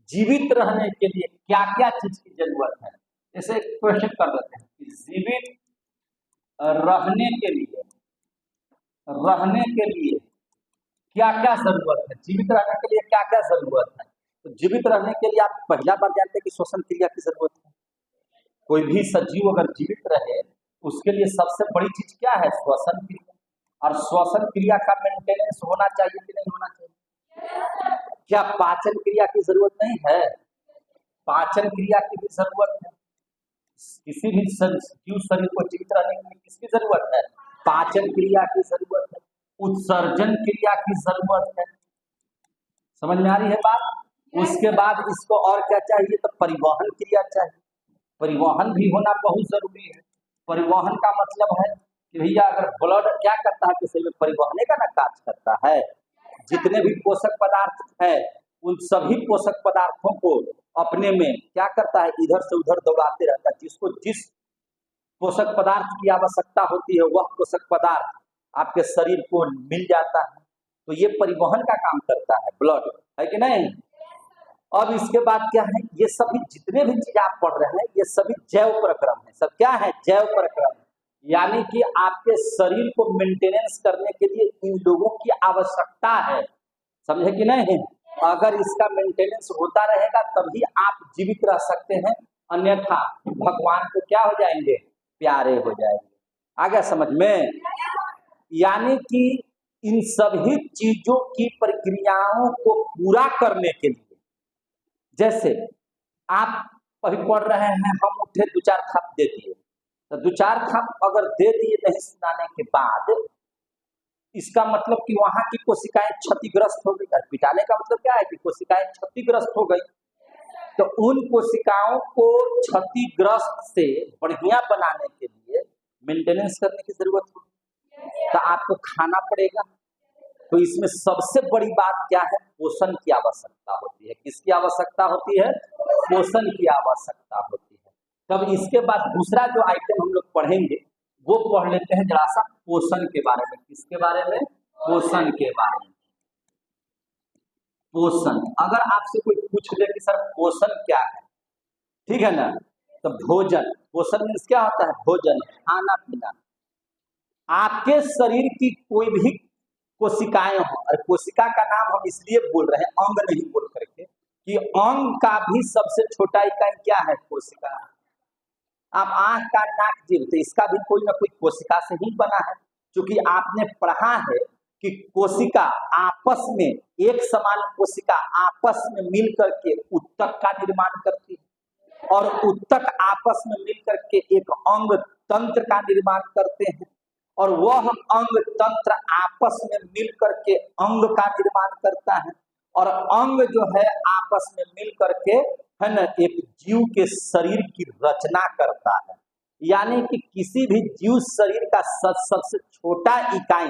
जीवित रहने के लिए क्या क्या चीज की जरूरत है। जैसे एक क्वेश्चन कर देते हैं कि जीवित रहने के लिए, रहने के लिए क्या क्या जरूरत है, जीवित रहने के लिए क्या क्या जरूरत है। तो जीवित रहने के लिए आप पहला बार जानते हैं कि श्वसन क्रिया की जरूरत है। कोई भी सजीव अगर जीवित रहे उसके लिए सबसे बड़ी चीज क्या है, श्वसन क्रिया। और श्वसन क्रिया का मेंटेनेंस होना चाहिए कि नहीं होना चाहिए। क्या पाचन क्रिया की जरूरत नहीं है, पाचन क्रिया की भी जरूरत है। किसी भी जीव शरीर को जीवित रहने के लिए किसकी जरूरत है, पाचन क्रिया की जरूरत है, उत्सर्जन क्रिया की जरूरत है। समझ में आ रही है बात। उसके बाद इसको और क्या चाहिए, तो परिवहन क्रिया चाहिए। परिवहन भी होना बहुत जरूरी है। परिवहन का मतलब है कि भैया अगर ब्लड क्या करता है, किसी में परिवहन का ना कार्य करता है। जितने भी पोषक पदार्थ है उन सभी पोषक पदार्थों को अपने में क्या करता है, इधर से उधर दौड़ाते रहता है। जिसको जिस पोषक पदार्थ की आवश्यकता होती है वह पोषक पदार्थ आपके शरीर को मिल जाता है। तो ये परिवहन का काम करता है ब्लड, है कि नहीं। अब इसके बाद क्या है, ये सभी जितने भी चीज आप पढ़ रहे हैं ये सभी जैव प्रक्रम है। सब क्या है, जैव प्रक्रम। यानी कि आपके शरीर को मेंटेनेंस करने के लिए इन लोगों की आवश्यकता है, समझे कि नहीं। अगर इसका मेंटेनेंस होता रहेगा तभी आप जीवित रह सकते हैं, अन्यथा भगवान को क्या हो जाएंगे, प्यारे हो जाएंगे। आ गया समझ में। यानी कि इन सभी चीजों की प्रक्रियाओं को पूरा करने के लिए, जैसे आप अभी पढ़ रहे हैं, हम उठे दो चार थप दे दिए, तो दो चार थप अगर दे दिए नहीं सुनाने के बाद, इसका मतलब कि वहां की कोशिकाएं क्षतिग्रस्त हो गई। पिटाने का मतलब क्या है कि कोशिकाएं क्षतिग्रस्त हो गई। तो उन कोशिकाओं को क्षतिग्रस्त से बढ़िया बनाने के लिए मेंटेनेंस करने की जरूरत होगी, तो आपको खाना पड़ेगा। तो इसमें सबसे बड़ी बात क्या है, पोषण की आवश्यकता होती है। किसकी आवश्यकता होती है, पोषण की आवश्यकता होती है। तब इसके बाद दूसरा जो आइटम हम लोग पढ़ेंगे वो पढ़ लेते हैं जरा सा पोषण के बारे में। किसके बारे में, पोषण के बारे में। पोषण, अगर आपसे कोई पूछ ले कि सर पोषण क्या है, ठीक है ना, तो भोजन, पोषण मीन्स क्या होता है, भोजन, खाना पीना। आपके शरीर की कोई भी कोशिकाएं हो, और कोशिका का नाम हम इसलिए बोल रहे हैं, अंग नहीं बोल करके, कि अंग का भी सबसे छोटा इकाई क्या है, कोशिका। आप आंख का नाक जीभ, तो इसका भी कोई ना कोई कोशिका से ही बना है। क्योंकि आपने पढ़ा है कि कोशिका आपस में, एक समान कोशिका आपस में मिल करके उत्तक का निर्माण करती है, और उत्तक आपस में मिल करके एक अंग तंत्र का निर्माण करते हैं, और वह अंग तंत्र आपस में मिल करके अंग का निर्माण करता है, और अंग जो है आपस में मिल करके, है ना, एक जीव के शरीर की रचना करता है। यानी कि किसी भी जीव शरीर का सबसे छोटा इकाई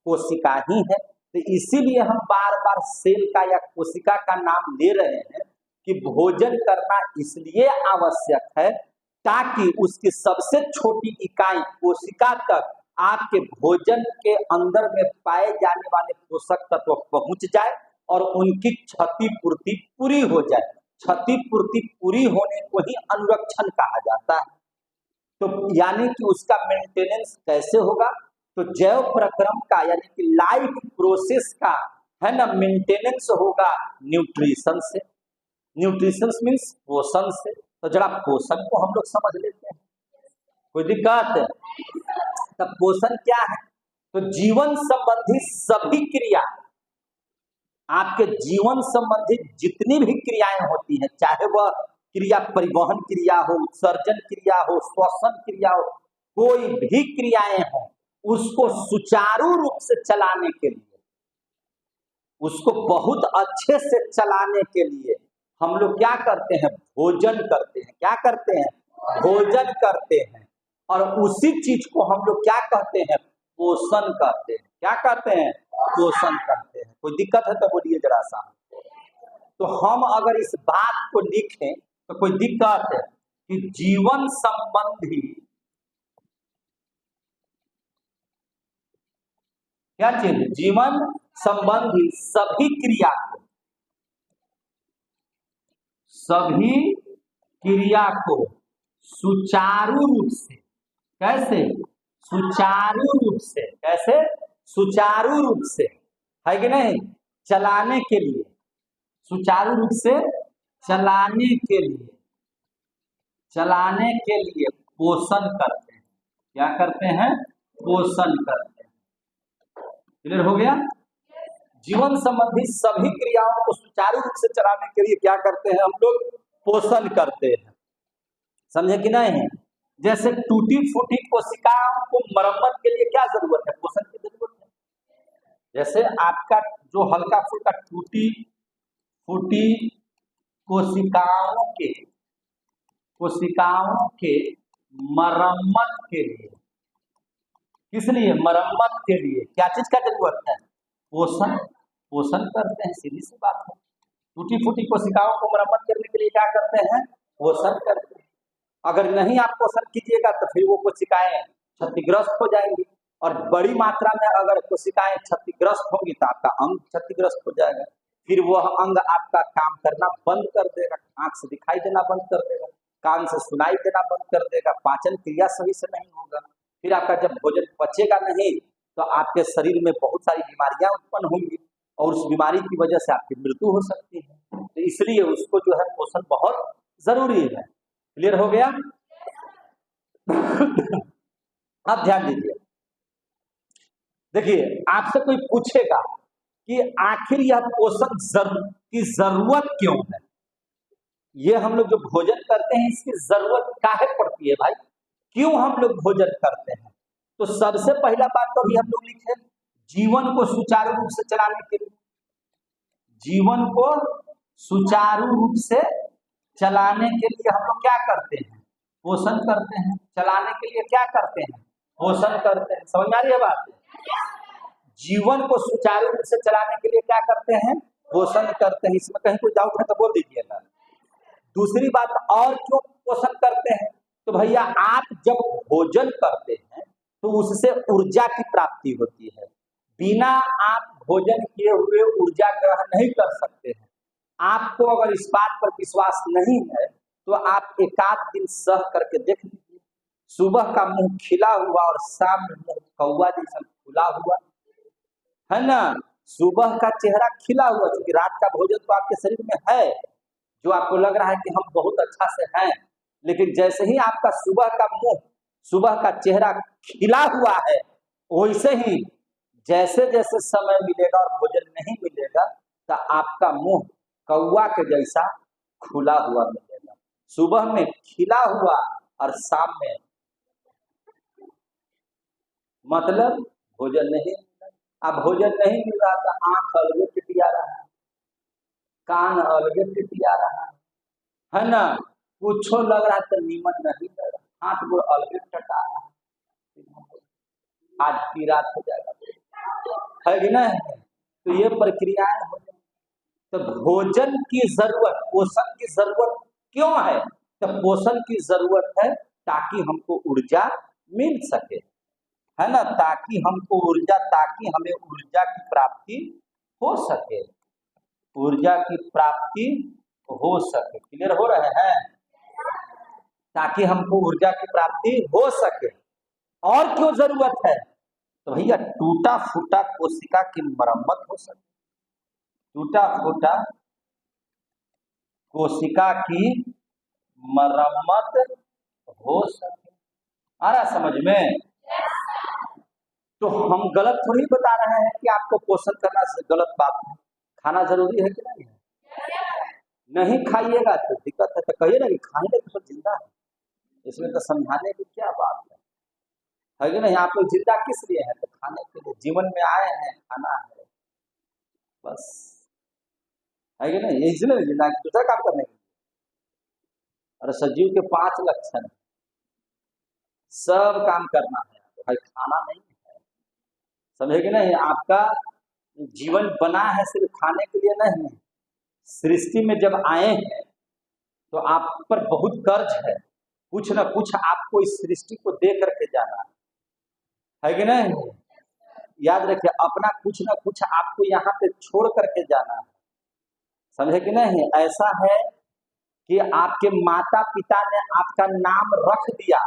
कोशिका ही है। तो इसीलिए हम बार बार सेल का या कोशिका का नाम ले रहे हैं कि भोजन करना इसलिए आवश्यक है ताकि उसकी सबसे छोटी इकाई कोशिका तक आपके भोजन के अंदर में पाए जाने वाले पोषक तत्व पहुंच जाए और उनकी क्षतिपूर्ति पूरी हो जाए। क्षतिपूर्ति पूरी होने को ही अनुरक्षण कहा जाता है। तो यानी कि उसका मेंटेनेंस कैसे होगा, तो जैव प्रक्रम का यानी कि लाइफ प्रोसेस का, है ना, मेंटेनेंस होगा न्यूट्रिशन से। न्यूट्रिशन मीन्स पोषण से। तो जरा पोषण को हम लोग समझ लेते हैं, कोई दिक्कत है। तब पोषण क्या है, तो जीवन संबंधी सभी क्रिया, आपके जीवन संबंधित जितनी भी क्रियाएं होती हैं, चाहे वह क्रिया परिवहन क्रिया हो, उत्सर्जन क्रिया हो, श्वसन क्रिया हो, कोई भी क्रियाएं हो, उसको सुचारू रूप से चलाने के लिए, उसको बहुत अच्छे से चलाने के लिए हम लोग क्या करते हैं, भोजन करते हैं। क्या करते हैं, भोजन करते हैं। और उसी चीज को हम लोग क्या कहते हैं, पोषण कहते हैं। क्या कहते हैं, पोषण कहते हैं। कोई दिक्कत है तो बोलिए जरा सा। तो हम अगर इस बात को लिखें तो कोई दिक्कत है कि जीवन संबंधी क्या चीज, जीवन संबंधी सभी क्रिया को, सभी क्रिया को सुचारू रूप से, कैसे, सुचारू रूप से, कैसे, सुचारू रूप से, है कि नहीं, चलाने के लिए, सुचारू रूप से चलाने के लिए, चलाने के लिए पोषण करते हैं। क्या करते हैं, पोषण करते हैं। क्लियर हो गया। जीवन संबंधी सभी क्रियाओं को सुचारू रूप से चलाने के लिए क्या करते हैं, हम लोग पोषण करते हैं। समझे कि नहीं। जैसे टूटी फूटी कोशिकाओं को मरम्मत के लिए क्या जरूरत है, पोषण की जरूरत है। जैसे आपका जो हल्का फुल्का टूटी फूटी कोशिकाओं के मरम्मत के लिए, किस लिए, मरम्मत के लिए क्या चीज का जरूरत है, पोषण, पोषण करते हैं। सीधी सी बात है। टूटी फूटी कोशिकाओं को मरम्मत करने के लिए क्या करते हैं, पोषण करते हैं। अगर नहीं आप पोषण कीजिएगा तो फिर वो कोशिकाएं क्षतिग्रस्त हो जाएंगी, और बड़ी मात्रा में अगर कोशिकाएं क्षतिग्रस्त होंगी तो आपका अंग क्षतिग्रस्त हो जाएगा। फिर वह अंग आपका काम करना बंद कर देगा, आंख से दिखाई देना बंद कर देगा, कान से सुनाई देना बंद कर देगा, पाचन क्रिया सही से नहीं होगा। फिर आपका जब भोजन पचेगा नहीं तो आपके शरीर में बहुत सारी बीमारियां उत्पन्न होंगी, और उस बीमारी की वजह से आपकी मृत्यु हो सकती है। तो इसलिए उसको जो है पोषण बहुत जरूरी है। क्लियर हो गया। अब ध्यान दीजिए, देखिए आपसे कोई पूछेगा कि आखिर यह पोषण की जरूरत क्यों है, ये हम लोग जो भोजन करते हैं इसकी जरूरत काहे पड़ती है भाई, क्यों हम लोग भोजन करते हैं। तो सबसे पहला बात तो अभी हम लोग लिखे, जीवन को सुचारू रूप से चलाने के लिए, जीवन को सुचारू रूप से चलाने के लिए हम लोग क्या करते हैं, पोषण करते हैं। चलाने के लिए क्या करते हैं, पोषण करते हैं। समझ में आ रही है बात। जीवन को सुचारू रूप से चलाने के लिए क्या करते हैं, पोषण करते हैं। इसमें कहीं कोई डाउट है तो बोल दीजिएगा। दूसरी बात, और क्यों पोषण करते हैं, तो भैया आप जब भोजन करते हैं तो उससे ऊर्जा की प्राप्ति होती है। बिना आप भोजन किए हुए ऊर्जा ग्रहण नहीं कर सकते हैं। आपको अगर इस बात पर विश्वास नहीं है तो आप एकाध दिन सह करके देख लीजिए, सुबह का मुंह खिला हुआ और शाम में मुंह कौवा जैसा खुला हुआ, है ना। सुबह का चेहरा खिला हुआ, क्योंकि रात का भोजन तो आपके शरीर में है, जो आपको लग रहा है कि हम बहुत अच्छा से हैं, लेकिन जैसे ही आपका सुबह का मुंह, सुबह का चेहरा खिला हुआ है, वैसे ही जैसे जैसे समय मिलेगा और भोजन नहीं मिलेगा तो आपका मुंह कौवा के जैसा खुला हुआ मिलेगा। सुबह में खिला हुआ और शाम में मतलब भोजन नहीं। अब भोजन नहीं मिल रहा तो आंख अलगे टिटिया रहा है, कान अलगे टिटिया रहा है ना, कुछ लग रहा तो नीमन नहीं लग रहा, हाथ गोड़ अलगे टटा रहा है, आज की रात हो जाएगा, है कि नहीं। तो ये प्रक्रियाएं हो जाए। तो भोजन की जरूरत, पोषण की जरूरत क्यों है, तो पोषण की जरूरत है ताकि हमको ऊर्जा मिल सके, है ना, ताकि हमको ऊर्जा, ताकि हमें ऊर्जा की प्राप्ति हो सके, ऊर्जा की प्राप्ति हो सके। क्लियर हो रहे हैं, ताकि हमको ऊर्जा की प्राप्ति हो सके। और क्यों जरूरत है, तो भैया टूटा फूटा कोशिका की मरम्मत हो सके, टूटा फूटा कोशिका की मरम्मत हो सके। आ रहा समझ में। तो हम गलत थोड़ी बता रहे हैं कि आपको पोषण करना गलत बात है, खाना जरूरी है कि नहीं है। नहीं खाइएगा तो दिक्कत है, तो कहिए ना कि खाने तो जिंदा है, इसमें तो समझाने की क्या बात है कि नहीं। आप लोग जिंदा किस लिए हैं, तो खाने के लिए, जीवन में आए हैं, खाना है बस, है कि नहीं, इसलिए दूसरा काम करने के लिए। और सजीव के 5 लक्षण, सब काम करना है भाई, खाना नहीं है, समझे कि नहीं। आपका जीवन बना है सिर्फ खाने के लिए नहीं, सृष्टि में जब आए हैं तो आप पर बहुत कर्ज है, कुछ ना कुछ आपको इस सृष्टि को दे करके जाना है कि नहीं। याद रखिए, अपना कुछ ना कुछ आपको यहाँ पे छोड़ करके जाना है, समझे कि नहीं। ऐसा है कि आपके माता पिता ने आपका नाम रख दिया,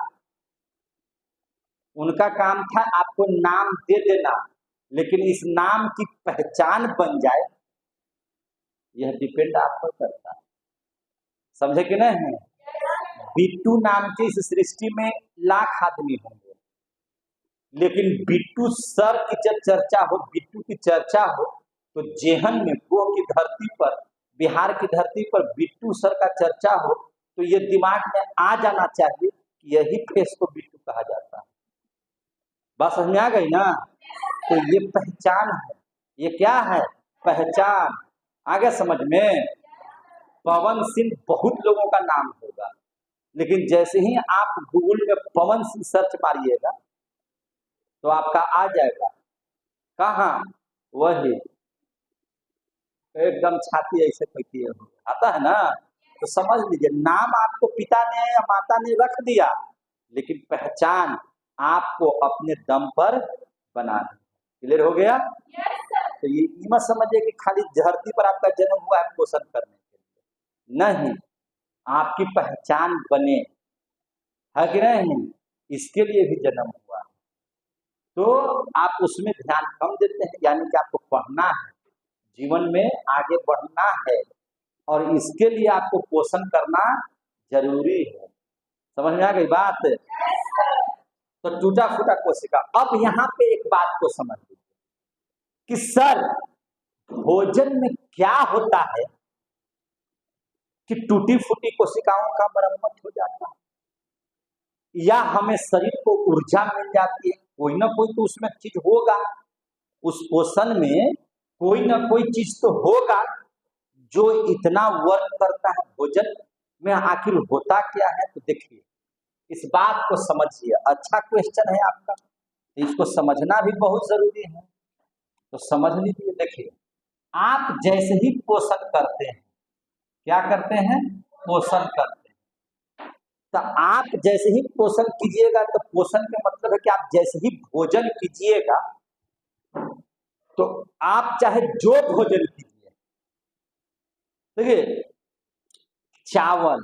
उनका काम था आपको नाम दे देना, लेकिन इस नाम की पहचान बन जाए, यह डिपेंड आप पर करता है, समझे कि नहीं। बिट्टू नाम के इस सृष्टि में लाख आदमी होंगे, लेकिन बिट्टू सर की जब चर्चा हो, बिट्टू की चर्चा हो, तो जेहन में गोह की धरती पर, बिहार की धरती पर बिट्टू सर का चर्चा हो, तो ये दिमाग में आ जाना चाहिए कि यही फेस को बिट्टू कहा जाता है। बात समझ में आ गई ना। तो ये पहचान है, ये क्या है, पहचान। आगे समझ में। पवन सिंह बहुत लोगों का नाम होगा, लेकिन जैसे ही आप गूगल में पवन सिंह सर्च मारिएगा तो आपका आ जाएगा कहाँ, वही एकदम छाती ऐसे कोई किए हो आता है ना। तो समझ लीजिए, नाम आपको पिता ने या माता ने रख दिया, लेकिन पहचान आपको अपने दम पर बनाना। क्लियर हो गया। तो ये मत समझिए कि खाली धरती पर आपका जन्म हुआ है पोषण करने के लिए, नहीं, आपकी पहचान बने, है कि नहीं, इसके लिए भी जन्म हुआ। तो आप उसमें ध्यान कम देते हैं, यानी कि आपको पढ़ना है, जीवन में आगे बढ़ना है, और इसके लिए आपको पोषण करना जरूरी है। समझ में आ गई बात। तो टूटा फूटा कोशिका। अब यहाँ पे एक बात को समझ लीजिए कि सर भोजन में क्या होता है कि टूटी फूटी कोशिकाओं का मरम्मत हो जाता है, या हमें शरीर को ऊर्जा मिल जाती है। कोई ना कोई तो उसमें चीज होगा, उस पोषण में कोई ना कोई चीज तो होगा जो इतना वर्क करता है। भोजन में आखिर होता क्या है, तो देखिए, इस बात को समझिए। अच्छा क्वेश्चन है आपका, इसको समझना भी बहुत जरूरी है, तो समझ लीजिए। देखिए, आप जैसे ही पोषण करते हैं, क्या करते हैं, पोषण करते हैं, तो आप जैसे ही पोषण कीजिएगा, तो पोषण का मतलब है कि आप जैसे ही भोजन कीजिएगा, तो आप चाहे जो भोजन कीजिए, देखिए, चावल,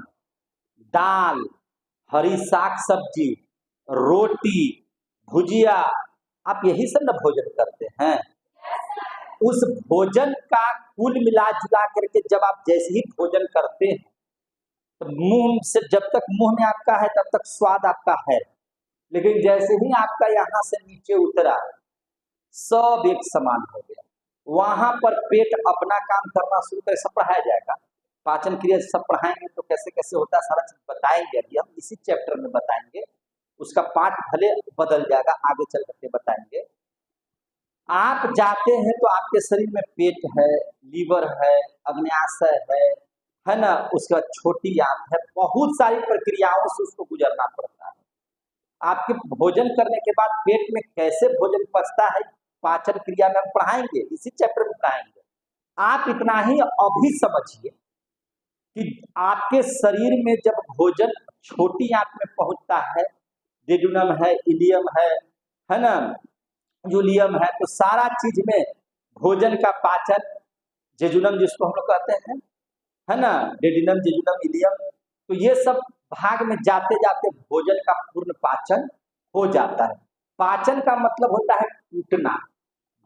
दाल, हरी साग सब्जी, रोटी, भुजिया, आप यही सब ना भोजन करते हैं। उस भोजन का कुल मिला जुला करके जब आप जैसे ही भोजन करते हैं, तो मुंह से, जब तक मुंह में आपका है तब तक स्वाद आपका है, लेकिन जैसे ही आपका यहाँ से नीचे उतरा, सब एक समान हो गया, वहां पर पेट अपना काम करना शुरू कर, सब पढ़ाया जाएगा, पाचन क्रिया सब पढ़ाएंगे, तो कैसे कैसे होता है सारा चीज बताएंगे, अभी हम इसी चैप्टर में बताएंगे, उसका पाठ भले बदल जाएगा, आगे चल करके बताएंगे। आप जाते हैं तो आपके शरीर में पेट है, लीवर है, अग्न्याशय है ना, उसके बाद छोटी आंत है, बहुत सारी प्रक्रियाओं से उसको गुजरना पड़ता है। आपके भोजन करने के बाद पेट में कैसे भोजन पचता है, पाचन क्रिया में हम पढ़ाएंगे, इसी चैप्टर में पढ़ाएंगे। आप इतना ही अभी समझिए कि आपके शरीर में जब भोजन छोटी आंत में पहुंचता है, जेजुनम है, इलियम है ना, जूलियम है, तो सारा चीज में भोजन का पाचन, जेजुनम जिसको हम लोग कहते हैं, है ना, डेडिनम, जेजुनम, इलियम, तो ये सब भाग में जाते जाते भोजन का पूर्ण पाचन हो जाता है। पाचन का मतलब होता है टूटना,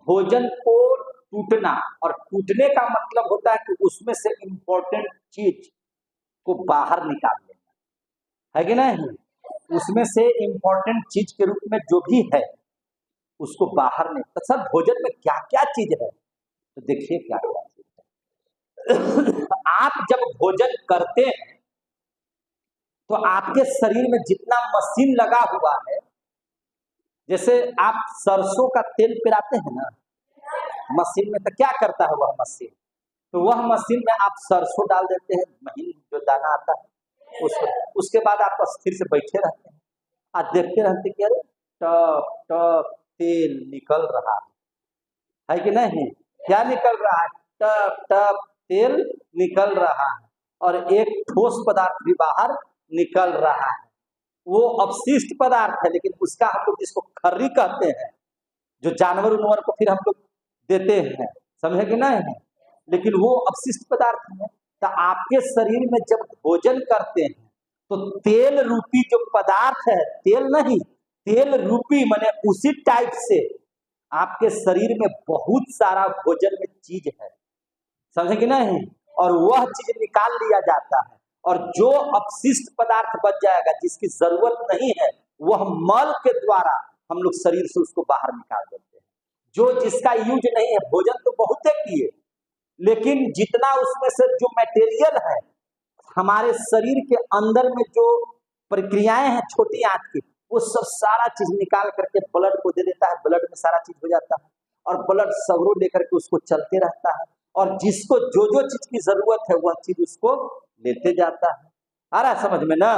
भोजन को टूटना, और टूटने का मतलब होता है कि उसमें से इंपॉर्टेंट चीज को बाहर निकाल लेना, है कि नहीं, उसमें से इंपॉर्टेंट चीज के रूप में जो भी है उसको बाहर नहीं। तो सब भोजन में क्या क्या चीज है, तो देखिए क्या क्या चीज है। आप जब भोजन करते हैं तो आपके शरीर में जितना मशीन लगा हुआ है, जैसे आप सरसों का तेल पिराते हैं ना मशीन में, तो क्या करता है वह मशीन, तो वह मशीन में आप सरसों डाल देते हैं, महीन जो दाना आता है उसके बाद आप स्थिर से बैठे रहते हैं और देखते रहते कि अरे टप टप तेल निकल रहा है कि नहीं? क्या निकल रहा है? टप टप तेल निकल रहा है और एक ठोस पदार्थ भी बाहर निकल रहा है। वो अपशिष्ट पदार्थ है, लेकिन उसका हम लोग जिसको खर्री कहते हैं, जो जानवर उनवर को फिर हम लोग देते हैं, समझे कि नहीं है? लेकिन वो अपशिष्ट पदार्थ है। तो आपके शरीर में जब भोजन करते हैं तो तेल रूपी जो पदार्थ है, तेल नहीं, तेल रूपी माने उसी टाइप से आपके शरीर में बहुत सारा भोजन में चीज है, समझे कि नहीं? और वह चीज निकाल लिया जाता है और जो अपशिष्ट पदार्थ बच जाएगा, जिसकी जरूरत नहीं है, वह मल के द्वारा हम लोग शरीर से उसको बाहर निकाल देते हैं। जो जिसका यूज नहीं है, भोजन तो बहुत किए, लेकिन जितना उसमें से जो मटेरियल है, हमारे शरीर के अंदर में जो प्रक्रियाएं हैं छोटी आंत की, वो सब सारा चीज निकाल करके ब्लड को दे देता है, ब्लड में सारा चीज हो जाता है और ब्लड सगरो लेकर के उसको चलते रहता है और जिसको जो जो चीज की जरूरत है वह चीज उसको लेते जाता है। आ रहा समझ में ना?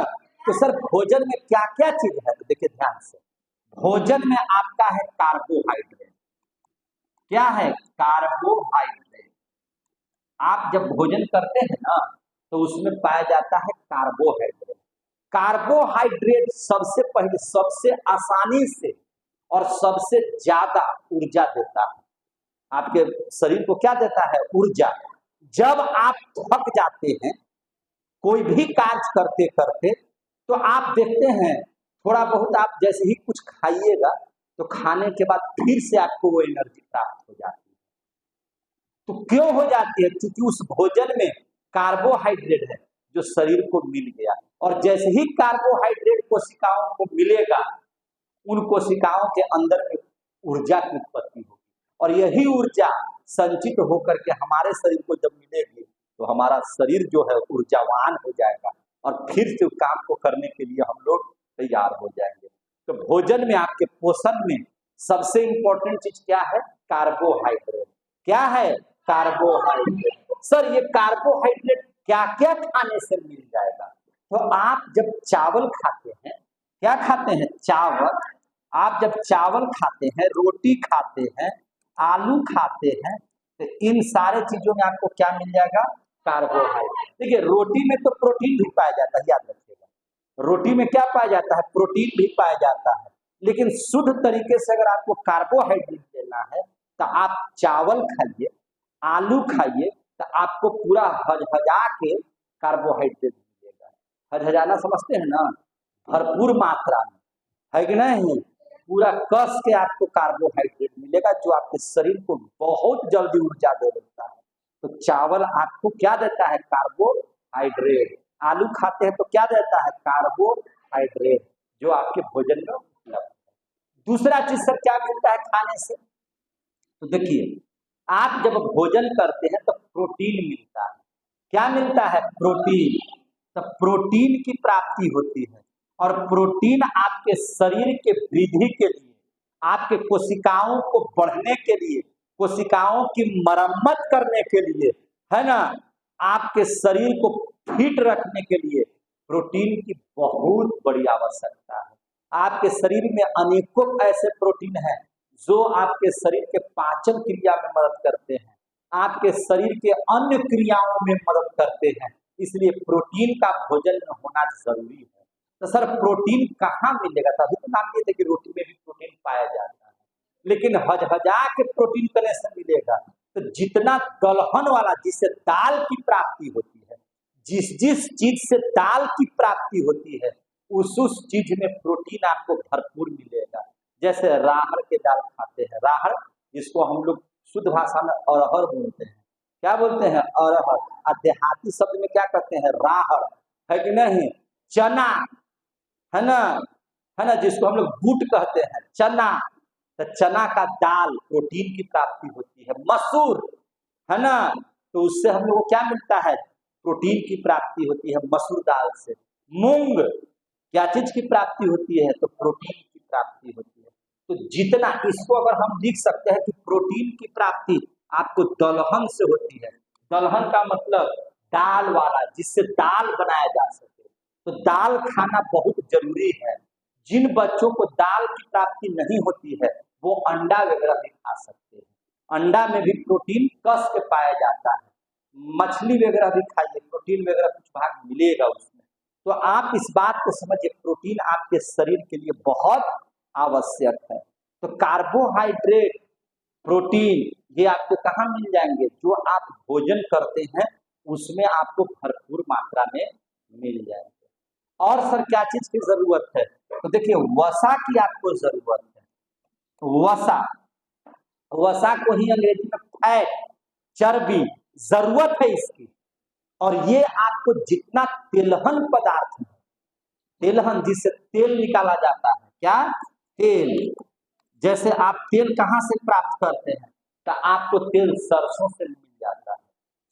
तो सर भोजन में क्या क्या चीज है? तो देखिए ध्यान से, भोजन में आपका है कार्बोहाइड्रेट। क्या है? कार्बोहाइड्रेट। आप जब भोजन करते हैं ना तो उसमें पाया जाता है कार्बोहाइड्रेट। कार्बोहाइड्रेट सबसे पहले, सबसे आसानी से और सबसे ज्यादा ऊर्जा देता है आपके शरीर को। क्या देता है? ऊर्जा। जब आप थक जाते हैं कोई भी कार्य करते करते, तो आप देखते हैं थोड़ा बहुत आप जैसे ही कुछ खाइएगा तो खाने के बाद फिर से आपको वो एनर्जी प्राप्त हो जाती है। तो क्यों हो जाती है? क्योंकि उस भोजन में कार्बोहाइड्रेट है जो शरीर को मिल गया, और जैसे ही कार्बोहाइड्रेट कोशिकाओं को मिलेगा, उन कोशिकाओं के अंदर में ऊर्जा की उत्पत्ति होगी और यही ऊर्जा संचित होकर के हमारे शरीर को जब मिलेगी तो हमारा शरीर जो है ऊर्जावान हो जाएगा और फिर से काम को करने के लिए हम लोग तैयार हो जाएंगे। तो भोजन में, आपके पोषण में सबसे इंपॉर्टेंट चीज क्या है? कार्बोहाइड्रेट। क्या है? कार्बोहाइड्रेट। सर ये कार्बोहाइड्रेट क्या क्या खाने से मिल जाएगा? तो आप जब चावल खाते हैं, क्या खाते हैं? चावल। आप जब चावल खाते हैं, रोटी खाते हैं, आलू खाते हैं, तो इन सारे चीजों में आपको क्या मिल जाएगा? कार्बोहाइड्रेट। देखिए रोटी में तो प्रोटीन भी पाया जाता है, याद रखिएगा। रोटी में क्या पाया जाता है? प्रोटीन भी पाया जाता है। लेकिन शुद्ध तरीके से अगर आपको कार्बोहाइड्रेट लेना है तो आप चावल खाइए, आलू खाइए, तो आपको पूरा हजहजा के कार्बोहाइड्रेट मिलेगा। हजहजाना समझते हैं ना? भरपूर मात्रा में, है कि नहीं? पूरा कस के आपको कार्बोहाइड्रेट मिलेगा जो आपके शरीर को बहुत जल्दी ऊर्जा दे देता है। तो चावल आपको क्या देता है? कार्बोहाइड्रेट। आलू खाते हैं तो क्या देता है? कार्बोहाइड्रेट, जो आपके भोजन में उपलब्ध है। दूसरा चीज सर क्या मिलता है खाने से? तो देखिए, आप जब भोजन करते हैं तो प्रोटीन मिलता है। क्या मिलता है? प्रोटीन। तो प्रोटीन की प्राप्ति होती है और प्रोटीन आपके शरीर के वृद्धि के लिए, आपके कोशिकाओं को बढ़ने के लिए, कोशिकाओं की मरम्मत करने के लिए, है ना, आपके शरीर को फिट रखने के लिए प्रोटीन की बहुत बड़ी आवश्यकता है। आपके शरीर में अनेकों ऐसे प्रोटीन हैं जो आपके शरीर के पाचन क्रिया में मदद करते हैं, आपके शरीर के अन्य क्रियाओं में मदद करते हैं। इसलिए प्रोटीन का भोजन में होना जरूरी है। तो सर प्रोटीन कहाँ मिलेगा? तभी तो नाम ये थे कि रोटी में भी प्रोटीन पाया जाता है, लेकिन हजहजा के प्रोटीन कने से मिलेगा? तो जितना दलहन वाला, जिससे दाल की प्राप्ति होती है, जिस जिस चीज से दाल की प्राप्ति होती है, उस चीज में प्रोटीन आपको भरपूर मिलेगा। जैसे राहड़ के दाल खाते हैं, राहड़ जिसको हम लोग शुद्ध भाषा में अरहर बोलते हैं। क्या बोलते हैं? अरहर। और देहाती शब्द में क्या कहते हैं? राहड़, है कि नहीं? चना, है ना, है ना, जिसको हम लोग बूट कहते हैं, चना। तो चना का दाल प्रोटीन की प्राप्ति होती है। मसूर, है ना, तो उससे हम लोग को क्या मिलता है? प्रोटीन की प्राप्ति होती है मसूर दाल से। मूंग, क्या चीज की प्राप्ति होती है? तो प्रोटीन की प्राप्ति होती है। तो जितना, इसको अगर हम लिख सकते हैं कि प्रोटीन की प्राप्ति आपको दलहन से होती है, दलहन का मतलब दाल वाला, जिससे दाल बनाया जा सके। तो दाल खाना बहुत जरूरी है। जिन बच्चों को दाल की प्राप्ति नहीं होती है वो अंडा वगैरह भी खा सकते हैं। अंडा में भी प्रोटीन कस के पाया जाता है। मछली वगैरह भी खाइए, प्रोटीन वगैरह कुछ भाग मिलेगा उसमें। तो आप इस बात को समझिए, प्रोटीन आपके शरीर के लिए बहुत आवश्यक है। तो कार्बोहाइड्रेट, प्रोटीन ये आपको कहाँ मिल जाएंगे? जो आप भोजन करते हैं उसमें आपको भरपूर मात्रा में मिल जाएंगे। और सर क्या चीज की जरूरत है? तो देखिए वसा की आपको जरूरत है। वसा, वसा को ही अंग्रेजी में फैट, चर्बी जरूरत है इसकी। और ये आपको जितना तिलहन पदार्थ है, तिलहन जिससे तेल निकाला जाता है, क्या तेल, जैसे आप तेल कहाँ से प्राप्त करते हैं? तो आपको तेल सरसों से मिल जाता है,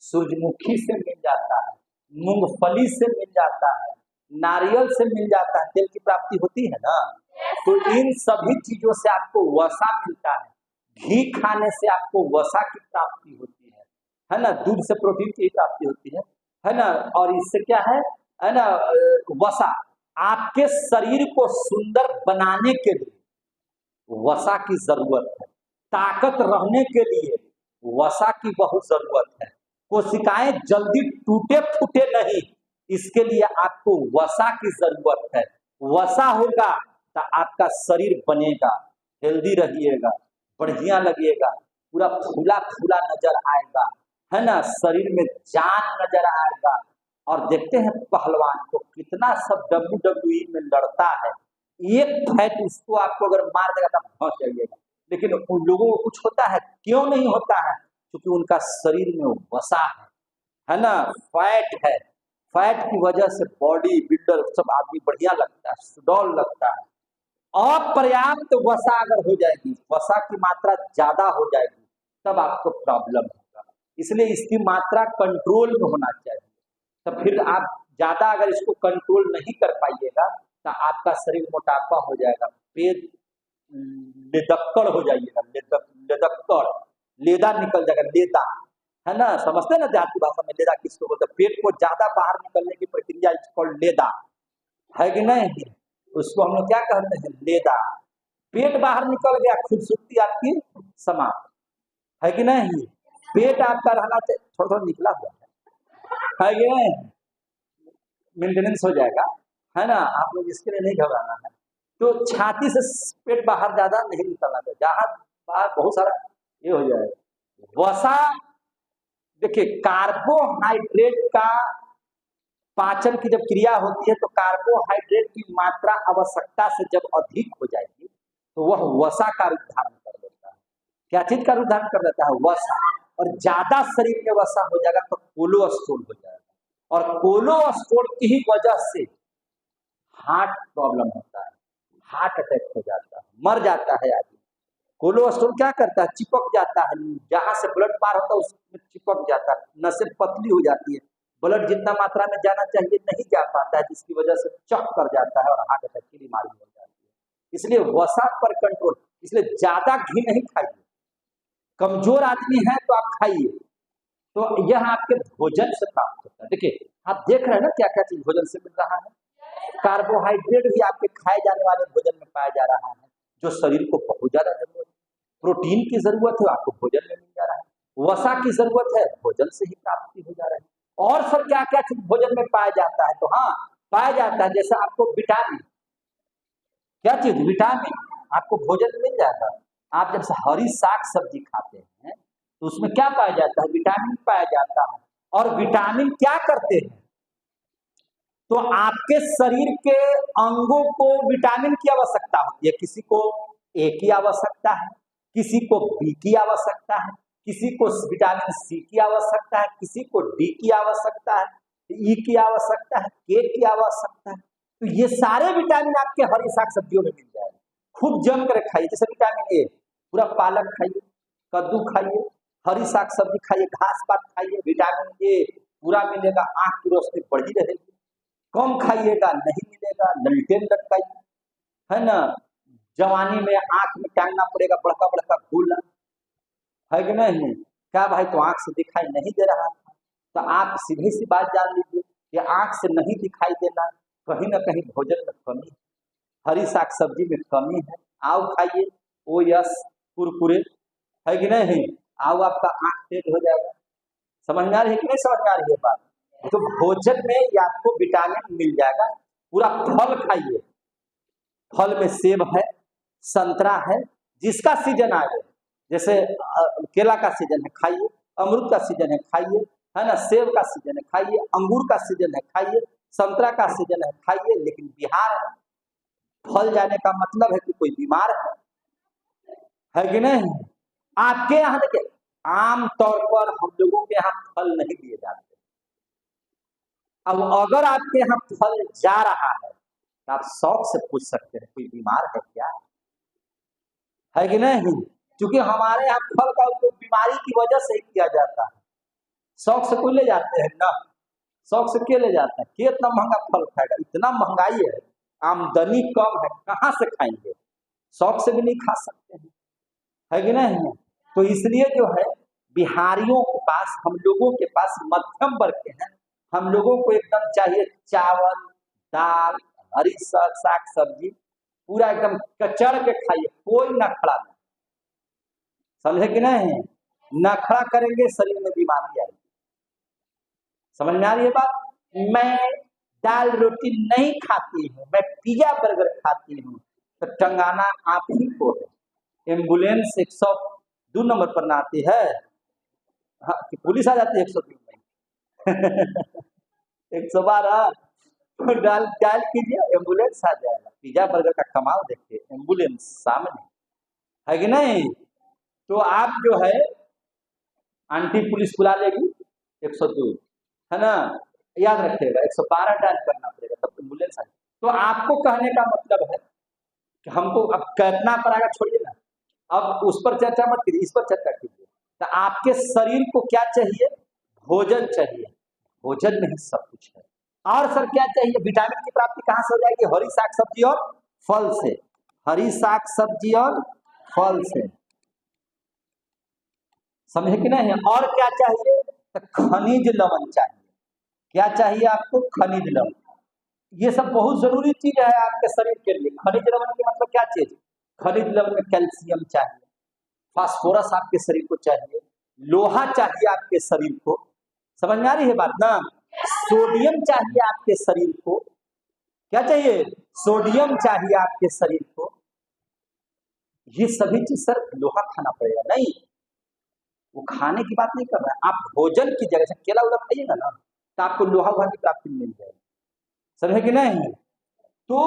सूरजमुखी से मिल जाता है, मूंगफली से मिल जाता है, नारियल से मिल जाता है, तेल की प्राप्ति होती है ना। तो इन सभी चीजों से आपको वसा मिलता है। घी खाने से आपको वसा की प्राप्ति होती है ना। दूध से प्रोटीन की प्राप्ति होती है ना। और इससे क्या है ना, वसा आपके शरीर को सुंदर बनाने के लिए वसा की जरूरत है। ताकत रहने के लिए वसा की बहुत जरूरत है। कोशिकाएं जल्दी टूटे फूटे नहीं, इसके लिए आपको वसा की जरूरत है। वसा होगा तो आपका शरीर बनेगा, हेल्दी रहिएगा, बढ़िया लगेगा, पूरा फूला फूला नजर आएगा, है ना। शरीर में जान नजर आएगा। और देखते हैं पहलवान को कितना सब WWE में लड़ता है, एक फैट उसको आपको अगर मार देगा तो पहुंच जाइएगा। लेकिन उन लोगों को कुछ होता है, क्यों नहीं होता है? क्योंकि उनका शरीर में वसा है ना, फैट है। फैट की वजह से बॉडी बिल्डर सब आदमी बढ़िया लगता है, सुडौल लगता है। अपर्याप्त वसा अगर हो जाएगी, वसा की मात्रा ज्यादा हो जाएगी, तब आपको प्रॉब्लम होगा। इसलिए इसकी मात्रा कंट्रोल में होना चाहिए। तो फिर आप ज्यादा अगर इसको कंट्रोल नहीं कर पाइएगा तो आपका शरीर मोटापा हो जाएगा, पेट लेदक्कड़ हो जाइएगा, लेदक्कड़, लेदा निकल जाएगा, लेदा, है ना। समझते ना देहाती भाषा में लेदा किसको बोलते? पेट को ज्यादा बाहर निकलने की प्रक्रिया इसको लेदा, है कि नहीं? उसको हम लोग क्या कहते हैं? लेदा। पेट बाहर निकल गया, खूबसूरती आपकी समाप्त, है कि नहीं? पेट आपका रहना चाहिए, थोड़ा थोड़ा निकला हुआ है कि नहीं? मेंटेनेंस हो जाएगा, है ना। आप लोग इसके लिए नहीं घबराना है। तो छाती से पेट बाहर ज्यादा नहीं निकलना चाहिए, जहां बाहर बहुत सारा ये हो जाएगा। वसा, देखिए कार्बोहाइड्रेट का पाचन की जब क्रिया होती है तो कार्बोहाइड्रेट की मात्रा आवश्यकता से जब अधिक हो जाएगी तो वह वसा का रूप धारण कर देता है। क्या चीज का रूप धारण कर देता है? वसा। और ज्यादा शरीर में वसा हो जाएगा तो कोलेस्ट्रॉल हो जाएगा, और कोलेस्ट्रॉल की ही वजह से हार्ट प्रॉब्लम होता है, हार्ट अटैक हो जाता है, मर जाता है आदमी। कोलेस्ट्रॉल क्या करता है? चिपक जाता है, जहां से ब्लड पार होता है उसमें चिपक जाता है, नसें पतली हो जाती है, ब्लड जितना मात्रा में जाना चाहिए नहीं जा पाता है, जिसकी वजह से चक कर जाता है और हार्ट अटैक की बीमारी हो जाती है। इसलिए वसा पर कंट्रोल, इसलिए ज्यादा घी नहीं खाइए। कमजोर आदमी है तो आप खाइए, तो यह आपके भोजन से प्राप्त होता है। देखिए आप देख रहे हैं ना क्या क्या चीज भोजन से मिल रहा है। कार्बोहाइड्रेट भी आपके खाए जाने वाले भोजन में पाया जा रहा है, जो शरीर को बहुत ज्यादा जरूरत है। प्रोटीन की जरूरत है, आपको भोजन में मिल जा रहा है। वसा की जरूरत है, भोजन से ही प्राप्ति हो जा रही है। और सर क्या क्या चीज भोजन में पाया जाता है? तो हाँ पाया जाता है, जैसे आपको विटामिन, क्या चीज? विटामिन आपको भोजन में मिल जाता है। आप जब से हरी साग सब्जी खाते हैं तो उसमें क्या पाया जाता है? विटामिन पाया जाता है। और विटामिन क्या करते हैं? तो आपके शरीर के अंगों को विटामिन की आवश्यकता होती है। किसी को ए की आवश्यकता है, किसी को बी की आवश्यकता है, किसी को विटामिन सी की आवश्यकता है, किसी को डी की आवश्यकता है, ई की आवश्यकता है, के की आवश्यकता है। तो ये सारे विटामिन आपके हरी साग सब्जियों में मिल जाएगा। खूब जम कर खाइए। जैसे विटामिन ए पूरा पालक खाइए, कद्दू खाइए, हरी साग सब्जी खाइए, घास पात खाइए, विटामिन ए पूरा मिलेगा, आंख की रोशनी बढ़ी रहेगी। कम खाइएगा नहीं मिलेगा, ललटेन लटकाइए, है ना। जवानी में आंख में टांगना पड़ेगा बड़का बड़का गोला, है कि नहीं? क्या भाई तो आंख से दिखाई नहीं दे रहा, तो आप सीधी सी बात जान लीजिए कि आंख से नहीं दिखाई देना, कहीं ना कहीं भोजन में कमी है, हरी साग सब्जी में कमी है। आओ खाइए, ओ यस कुरकुरे, है कि नहीं? आओ आपका आंख तेज हो जाएगा। समझ में आ रही है कि नहीं समझ में आ रही है बात? तो भोजन में ये आपको विटामिन मिल जाएगा। पूरा फल खाइए, फल में सेब है, संतरा है, जिसका सीजन आ जाए, जैसे केला का सीजन है खाइए, अमरूद का सीजन है खाइए, है ना, सेब का सीजन है खाइए, अंगूर का सीजन है खाइए, संतरा का सीजन है खाइए। लेकिन बिहार है, फल जाने का मतलब है कि कोई बीमार है कि नहीं? आपके यहाँ देखिए, आम तौर पर हम लोगों के यहाँ फल नहीं दिए जाते। अब अगर आपके यहाँ फल जा रहा है तो आप शौक से पूछ सकते हैं कोई बीमार है क्या, है कि नहीं? क्योंकि हमारे यहाँ फल का उपयोग बीमारी की वजह से ही किया जाता है। शौक से कोई ले जाते हैं ना? शौक से क्यों ले जाते हैं? कि इतना महंगा फल खाएगा, इतना महंगाई है, आमदनी कम है, कहाँ से खाएंगे? शौक से भी नहीं खा सकते हैं, है कि नहीं? तो इसलिए जो है बिहारियों के पास, हम लोगों के पास मध्यम वर्ग के हैं, हम लोगों को एकदम चाहिए चावल, दाल, हरी साग सब्जी, पूरा एकदम कचड़ के खाइए, कोई नखड़ा नहीं। समझे कि नहीं? नखड़ा करेंगे शरीर में बीमारी आएगी। समझ में आ रही है बात? मैं दाल रोटी नहीं खाती हूँ, मैं पिज्जा बर्गर खाती हूँ, तो टंगाना आप ही को है। एम्बुलेंस 102 नंबर पर ना आती है, हाँ, कि पुलिस आ जाती है 102 में 112 तो डाल कीजिए, एम्बुलेंस आ जाएगा। पिज्जा बर्गर का कमाल देखिए, एम्बुलेंस सामने, है कि नहीं? तो आप जो है आंटी पुलिस बुला लेगी 102, है ना, याद रखिएगा 112 डायल करना पड़ेगा तब एम्बुलेंस आएगी। तो आपको कहने का मतलब है कि हमको अब कितना पर आएगा छोड़िए ना, अब उस पर चर्चा मत कीजिए, इस पर चर्चा कीजिए। तो आपके शरीर को क्या चाहिए? भोजन चाहिए, भोजन में ही सब कुछ है। और सर क्या चाहिए? विटामिन की प्राप्ति कहाँ से हो जाएगी? हरी साग सब्जी और फल से, हरी साग सब्जी और फल से, समझे कि नहीं? और क्या चाहिए? तो खनिज लवण चाहिए। क्या चाहिए आपको? खनिज लवण। ये सब बहुत जरूरी चीज है आपके शरीर के लिए। खनिज लवण के मतलब क्या चीज? खनिज लवण में कैल्शियम चाहिए, फास्फोरस आपके शरीर को चाहिए, लोहा चाहिए आपके शरीर को, समझ में आ रही है बात ना? सोडियम चाहिए आपके शरीर को। क्या चाहिए? सोडियम चाहिए आपके शरीर को। ये सभी चीज सर लोहा खाना पड़ेगा नहीं, वो खाने की बात नहीं कर रहा है। आप भोजन की जगह से केला उला खाइएगा ना तो आपको लोहा वहा की प्राप्ति मिल जाएगी, समझे कि नहीं? तो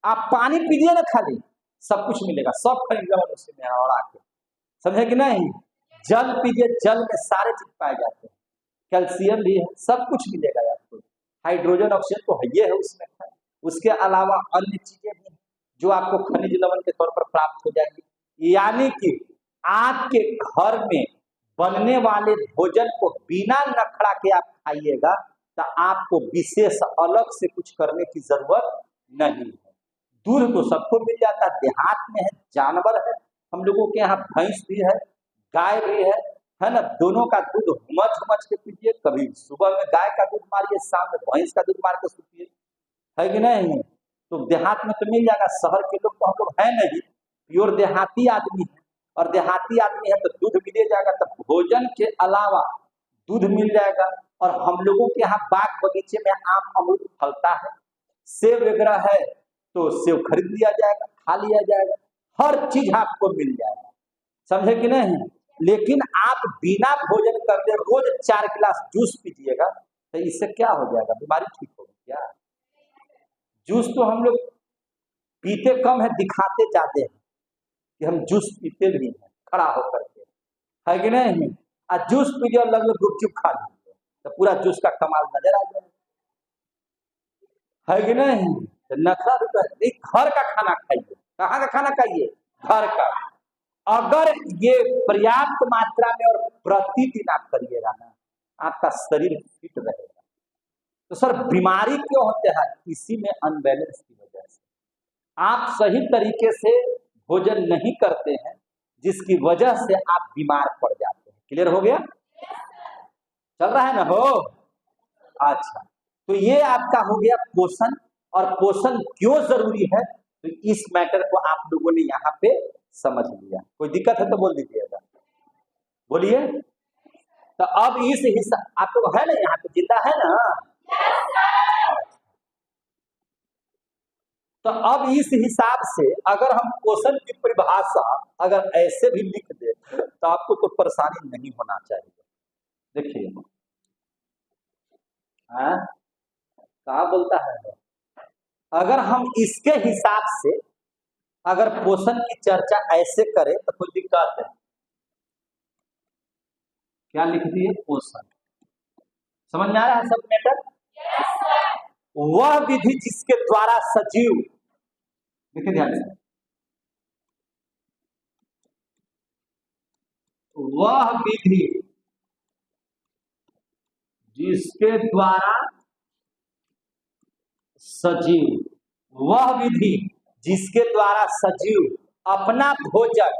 आप पानी पीजिए ना, खाली सब कुछ मिलेगा, सब खनिज लवण उसी में और आके, समझे कि नहीं? जल पीजिए, जल में सारे चीज पाए जाते हैं, कैल्शियम भी है, सब कुछ मिलेगा आपको। हाइड्रोजन ऑक्सीजन तो है उसमें है, उसके अलावा अन्य चीजें भी जो आपको खनिज लवण के तौर पर प्राप्त हो जाएगी। यानी कि आपके घर में बनने वाले भोजन को बिना नखड़ा के आप खाइएगा तो आपको विशेष अलग से कुछ करने की जरूरत नहीं है। दूध तो सबको मिल जाता है, देहात में है, जानवर है, हम लोगों के यहाँ भैंस भी है, गाय भी है ना? दोनों का दूध हुमच के पीजिए, कभी सुबह में गाय का दूध मारिए, शाम में भैंस का दूध मार के सूखिए, है कि नहीं? तो देहात में तो मिल जाएगा। शहर के लोग तो हम लोग है नहीं, प्योर देहाती आदमी है, और देहाती आदमी है तो दूध मिल जाएगा, तो भोजन के अलावा दूध मिल जाएगा। और हम लोगों के यहाँ बाग बगीचे में आम अमरूद फलता है, सेब वगैरह है तो सेब खरीद लिया जाएगा, खा लिया जाएगा, हर चीज आपको मिल जाएगा, समझे कि नहीं? लेकिन आप बिना भोजन करके रोज 4 गिलास जूस पीजिएगा तो इससे क्या हो जाएगा? बीमारी ठीक होगी क्या? जूस तो हम लोग पीते कम है, दिखाते जाते हैं कि हम जूस पीते भी हैं खड़ा होकर के, है कि नहीं? और जूस पीजिए और लगभग गुपचुप खा लीजिए तो पूरा जूस का कमाल नजर आ जाएगा, है कि नहीं? तो नखरा रुपया नहीं, घर का खाना खाइए। कहाँ का खाना खाइए? घर का। अगर ये पर्याप्त मात्रा में और प्रतिदिन आप करिएगा ना, आपका शरीर फिट रहेगा। तो सर बीमारी क्यों होते हैं? इसी में अनबैलेंस की वजह से। आप सही तरीके से भोजन नहीं करते हैं, जिसकी वजह से आप बीमार पड़ जाते हैं। क्लियर हो गया? चल रहा है ना हो। अच्छा, तो ये आपका हो गया पोषण। और पोषण क्यों जरूरी है, तो इस मैटर को आप लोगों ने यहाँ पे समझ लिया। कोई दिक्कत है तो बोल दीजिएगा, बोलिए। तो अब इस हिस्सा आप लोग है ना यहाँ पे, जिंदा है ना। तो अब इस हिसाब से अगर हम पोषण की परिभाषा अगर ऐसे भी लिख दे तो आपको कोई परेशानी नहीं होना चाहिए। देखिए, कहा बोलता है, अगर हम इसके हिसाब से अगर पोषण की चर्चा ऐसे करें तो कोई दिक्कत है। क्या लिख दिए, पोषण। समझ में आ रहा है सब मैटर। वह विधि जिसके द्वारा सजीव, देखिए ध्यान से, वह विधि जिसके द्वारा सजीव, वह विधि जिसके द्वारा सजीव अपना भोजन,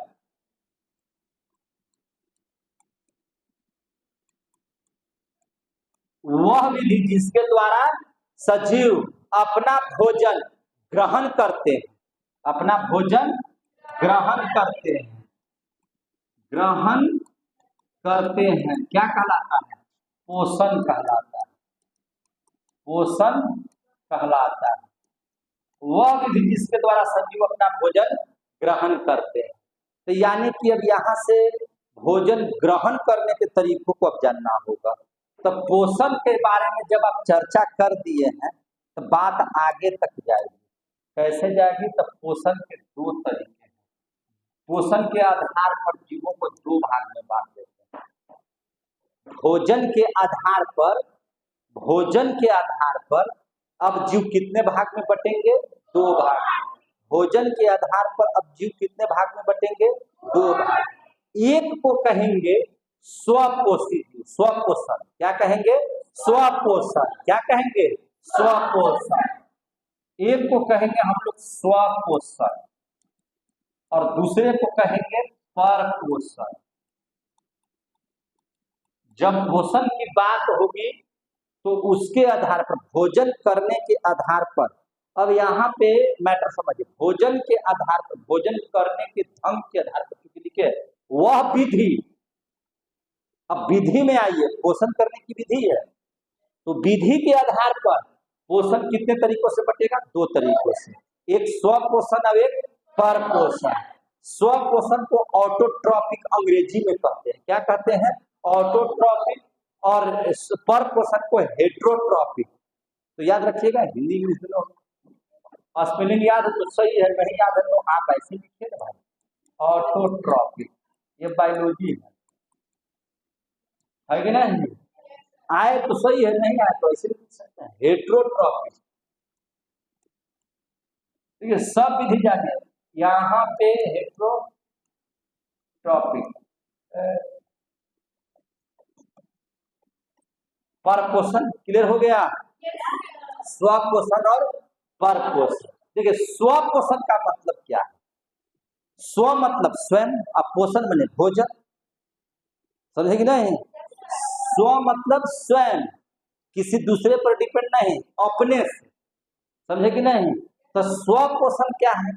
वह विधि जिसके द्वारा सजीव अपना भोजन ग्रहण करते हैं, अपना भोजन ग्रहण करते हैं, ग्रहण करते हैं, क्या कहलाता है, पोषण कहलाता है, पोषण कहलाता है। वह विधि जिसके द्वारा सजीव अपना भोजन ग्रहण करते हैं। तो यानी कि अब यहाँ से भोजन ग्रहण करने के तरीकों को अब जानना होगा। तो पोषण के बारे में जब आप चर्चा कर दिए हैं तो बात आगे तक जाएगी। कैसे जाएगी, तो पोषण के दो तरीके हैं। पोषण के आधार पर जीवों को दो भाग में बांट देते हैं। भोजन के आधार पर, भोजन के आधार पर अब जीव कितने भाग में बटेंगे, दो भाग में। भोजन के आधार पर अब जीव कितने भाग में बटेंगे, दो भाग। एक को कहेंगे स्वपोषी जीव, स्वपोषण। क्या कहेंगे, स्वपोषण। क्या कहेंगे, स्वपोषण। एक को कहेंगे हम लोग स्वपोषण और दूसरे को कहेंगे परपोषण। जब पोषण की बात होगी तो उसके आधार पर, भोजन करने के आधार पर, अब यहाँ पे मैटर समझिए, भोजन के आधार पर, भोजन करने के ढंग के आधार पर, क्योंकि लिखे वह विधि, अब विधि में आइए, पोषण करने की विधि है, तो विधि के आधार पर पोषण कितने तरीकों से बटेगा, दो तरीकों से, एक स्वपोषण और एक परपोषण। स्वपोषण को ऑटोट्रॉपिक अंग्रेजी में कहते हैं, क्या कहते हैं, ऑटोट्रॉपिक, और परपोषण को हेट्रोट्रॉपिक। तो याद रखिएगा, हिंदी इंग्लिश में स्पेलिंग याद है तो सही है, नहीं याद है तो आप ऐसे लिखिए ना भाई, ऑटोट्रॉपिक। ये बायोलॉजी है कि नहीं, आए तो सही है, नहीं आए तो ऐसे लिख सकते हैं, हेट्रोट्रॉपिक। ठीक है, सब विधि जाने यहाँ पे हेट्रोट्रॉपिक, परपोषण क्लियर हो गया, स्वपोषण और परपोषण। देखिए, स्वपोषण का मतलब क्या है, स्व मतलब स्वयं, और पोषण माने भोजन, समझे कि नहीं। स्व मतलब स्वयं, किसी दूसरे पर डिपेंड नहीं, अपने से, समझे कि नहीं। तो स्वपोषण क्या है,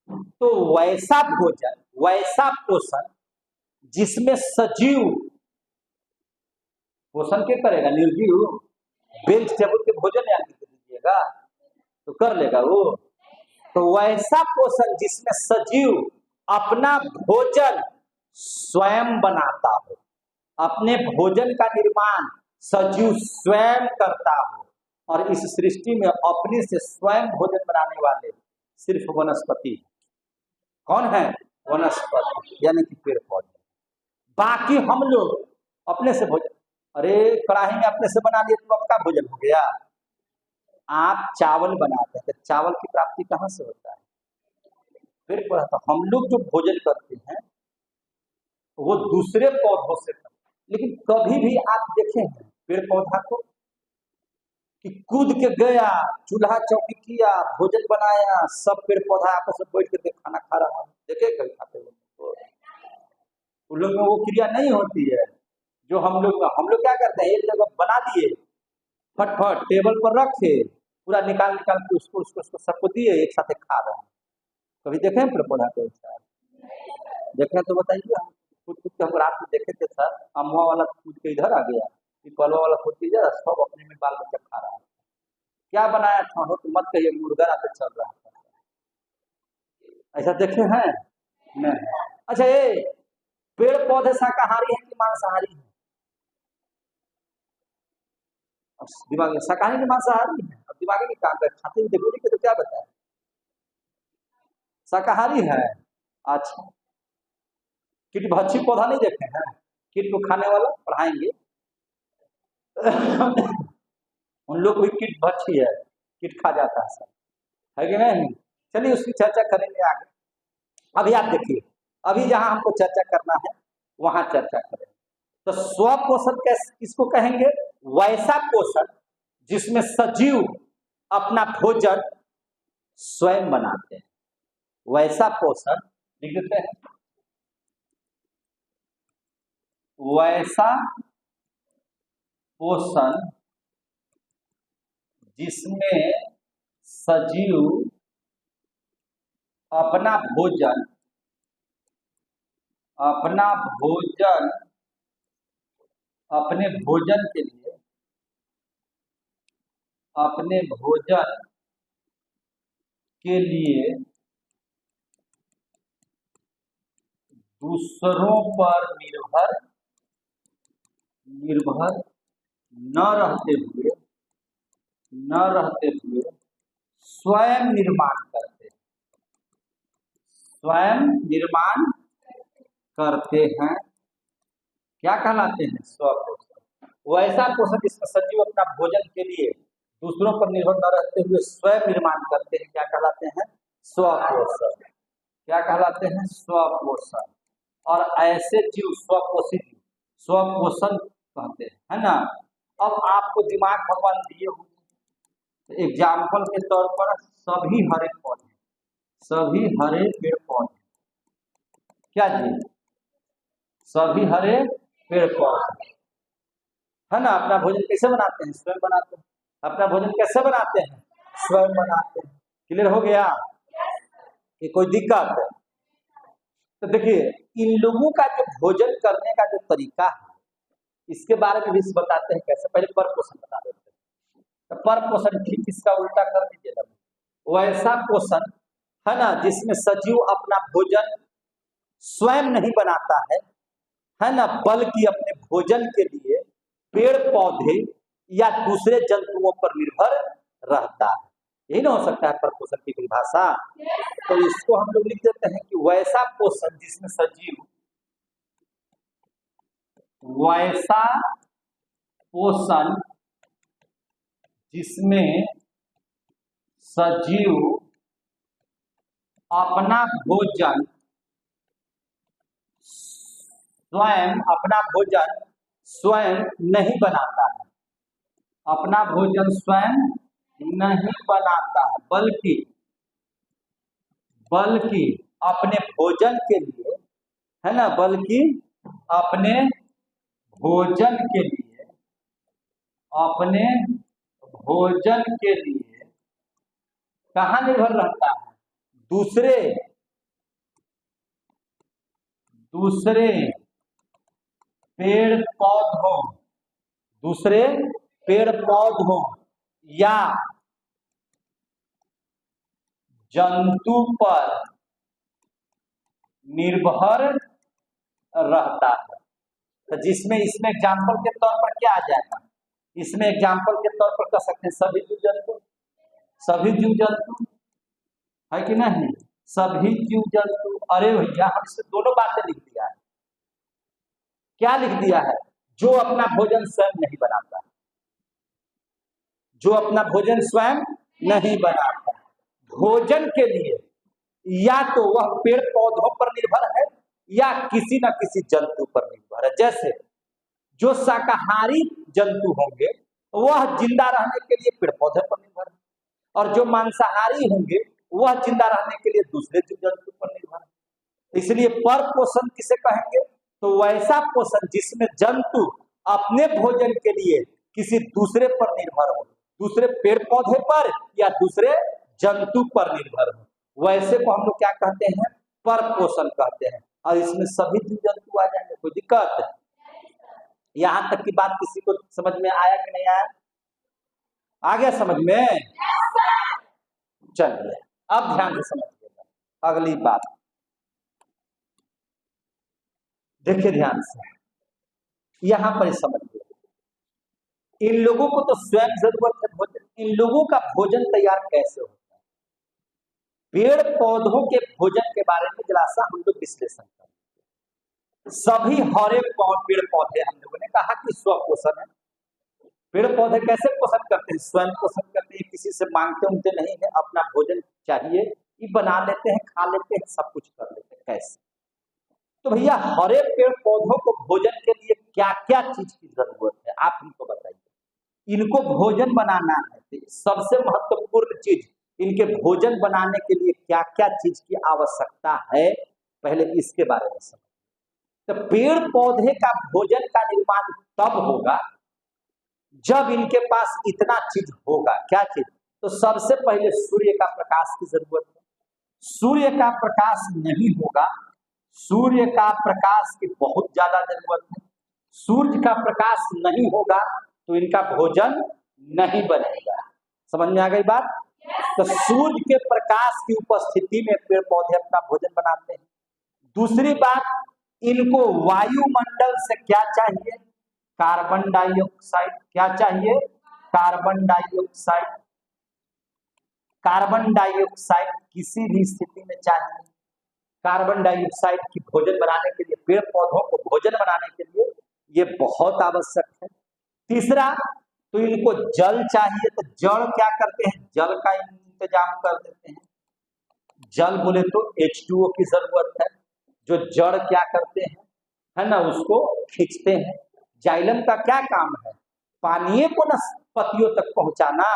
तो वैसा भोजन, वैसा पोषण जिसमें सजीव, पोषण क्या करेगा, निर्जीव, बेंच टेबल के भोजन याद कर दीजिएगा तो कर लेगा वो। तो वैसा पोषण जिसमें सजीव अपना भोजन स्वयं बनाता हो, अपने भोजन का निर्माण सजीव स्वयं करता हो, और इस सृष्टि में अपने से स्वयं भोजन बनाने वाले सिर्फ वनस्पति। कौन है, वनस्पति, यानी कि पेड़ पौधे। बाकी हम लोग अपने से भोजन, अरे कढ़ाई में अपने से बना लिए तो आपका भोजन हो गया। आप चावल बनाते हैं तो चावल की प्राप्ति कहाँ से होता है, पेड़ पौधा। तो हम लोग जो भोजन करते हैं वो दूसरे पौधों से करते हैं, लेकिन कभी भी आप देखे हैं पेड़ पौधा को कि कूद के गया, चूल्हा चौकी किया, भोजन बनाया, सब पेड़ पौधा आपस में बैठ करके खाना खा रहा है, देखे कभी खाते हुए, उन लोग में वो क्रिया नहीं होती है। जो हम लोग क्या करते हैं, एक जगह बना दिए, फटफट टेबल पर रखे, पूरा निकाल निकाल के उसको सबको दिए, एक साथ खा रहे हैं। कभी देखे हैं पेड़ पौधा को? देखे तो बताइए। हम खुद के हम रात में देखे थे सर, अमुआ वाला कूद के इधर आ गया, पलवा वाला कूद के इधर, सब अपने में बाल बच्चा खा रहा है। क्या बनाया था हो तो मत कहिए, मुर्गा रात चल रहा था। ऐसा देखे हैं? नहीं। अच्छा, ये पेड़ पौधे शाकाहारी है कि मांसाहारी है? दिमाग में शाकाहारी की मांसाहारी है। अब दिमाग में काम कर खाते हुए देखो नहीं तो क्या बताए, शाकाहारी है। अच्छा, कीट भक्षी पौधा नहीं देखे हैं? कीट को खाने वाला पढ़ाएंगे। उन लोग भी कीट भक्षी है, कीट खा जाता है सब, है कि नहीं? चलिए उसकी चर्चा करेंगे आगे। अभी आप देखिए, अभी जहां हमको चर्चा करना है वहां चर्चा करें। तो स्व पोषण किसको कहेंगे? वैसा पोषण जिसमें सजीव अपना भोजन स्वयं बनाते हैं, वैसा पोषण लिख देते हैं। वैसा पोषण जिसमें सजीव अपना भोजन अपने भोजन के लिए दूसरों पर निर्भर न रहते हुए स्वयं निर्माण करते हैं। क्या कहलाते हैं? स्वपोषण। वैसा पोषण जिसमें सजीव अपना भोजन के लिए दूसरों पर निर्भर न रहते हुए स्वयं निर्माण करते हैं, क्या कहलाते हैं? स्वपोषण। क्या कहलाते हैं? स्वपोषण। और ऐसे जीव स्वपोषित, स्वपोषण कहते हैं, है ना? अब आपको दिमाग भगवान दिए हुए, एग्जाम्पल के तौर पर सभी हरे पेड़ पौधे, क्या जी? सभी हरे पेड़ पौधे, है ना? अपना भोजन कैसे बनाते हैं? स्वयं बनाते हैं। अपना भोजन कैसे बनाते हैं? स्वयं बनाते हैं। क्लियर हो गया कि कोई दिक्कत है? तो देखिए, इन लोगों का जो भोजन करने का जो तरीका है, इसके बारे में भी बताते हैं कैसे। पहले पर पोषण बता देते हैं। तो पर पोषण ठीक इसका उल्टा कर दीजिए ना, वैसा पोषण, है ना, जिसमें सजीव अपना भोजन स्वयं नहीं बनाता है ना, बल्कि अपने भोजन के लिए पेड़ पौधे या दूसरे जंतुओं पर निर्भर रहता है। यही ना हो सकता है पर पोषण की परिभाषा? तो इसको हम लोग लिख देते हैं कि वैसा पोषण जिसमें सजीव अपना भोजन स्वयं नहीं बनाता है, बल्कि अपने भोजन के लिए, है ना, बल्कि अपने भोजन के लिए कहाँ निर्भर रहता है? दूसरे पेड़ पौधों या जंतु पर निर्भर रहता है। तो जिसमें इसमें एग्जाम्पल के तौर पर क्या आ जाएगा? इसमें एग्जाम्पल के तौर पर कह सकते हैं सभी जीव जंतु, है कि नहीं? सभी जीव जंतु। अरे भैया, हम इससे दोनों बातें लिख दिया है। क्या लिख दिया है? जो अपना भोजन स्वयं नहीं बनाता, भोजन के लिए या तो वह पेड़ पौधों पर निर्भर है या किसी न किसी जंतु पर निर्भर है। जैसे जो शाकाहारी जंतु होंगे वह जिंदा रहने के लिए पेड़ पौधे पर निर्भर है, और जो मांसाहारी होंगे वह जिंदा रहने के लिए दूसरे जीव जंतु पर निर्भर है। इसलिए पर पोषण किसे कहेंगे? तो वैसा पोषण जिसमें जंतु अपने भोजन के लिए किसी दूसरे पर निर्भर हो, दूसरे पेड़ पौधे पर या दूसरे जंतु पर निर्भर हो, वैसे को हम लोग क्या कहते हैं, पर पोषण कहते हैं। और इसमें सभी जीव जंतु आ जाएंगे, कोई दिक्कत है? यहां तक की बात किसी को समझ में आया कि नहीं आया? आ गया समझ में? चलिए अब ध्यान से समझिएगा अगली बात, देखिए ध्यान से, यहां पर समझिए, इन लोगों को तो स्वयं जरूरत है भोजन, इन लोगों का भोजन तैयार कैसे होता है? पेड़ पौधों के भोजन के बारे में जरा सा हम लोग विश्लेषण करें। सभी हरे पेड़ पौधे हम लोगों ने कहा कि स्वपोषण है। पेड़ पौधे कैसे पोषण करते हैं? स्वयं पोषण करते हैं, किसी से मांगते उनते नहीं है, अपना भोजन चाहिए ये बना लेते हैं, खा लेते हैं, सब कुछ कर लेते हैं। कैसे? तो भैया हरे पेड़ पौधों को भोजन के लिए क्या क्या चीज की जरूरत है आप हमको बताइए। इनको भोजन बनाना है, सबसे महत्वपूर्ण चीज इनके भोजन बनाने के लिए क्या क्या चीज की आवश्यकता है, पहले इसके बारे में समझ। तो पेड़ पौधे का भोजन का निर्माण तब होगा जब इनके पास इतना चीज होगा। क्या चीज? तो सबसे पहले सूर्य का प्रकाश की जरूरत है। सूर्य का प्रकाश नहीं होगा, सूर्य का प्रकाश की बहुत ज्यादा जरूरत है। सूर्य का प्रकाश नहीं होगा तो इनका भोजन नहीं बनेगा। समझ में आ गई बात? तो सूर्य के प्रकाश की उपस्थिति में पेड़ पौधे अपना भोजन बनाते हैं। दूसरी बात, इनको वायुमंडल से क्या चाहिए? Carbon dioxide. क्या चाहिए? Carbon dioxide. कार्बन डाइऑक्साइड किसी भी स्थिति में चाहिए। कार्बन डाइऑक्साइड की भोजन बनाने के लिए, पेड़ पौधों को भोजन बनाने के लिए ये बहुत आवश्यक है। तीसरा, तो इनको जल चाहिए। तो जल क्या करते हैं? जल का इंतजाम कर देते हैं। जल बोले तो H2O की जरूरत है, जो जड़ क्या करते हैं, है ना, उसको खींचते हैं। जाइलम का क्या काम है? पानी को न पत्तियों तक पहुंचाना।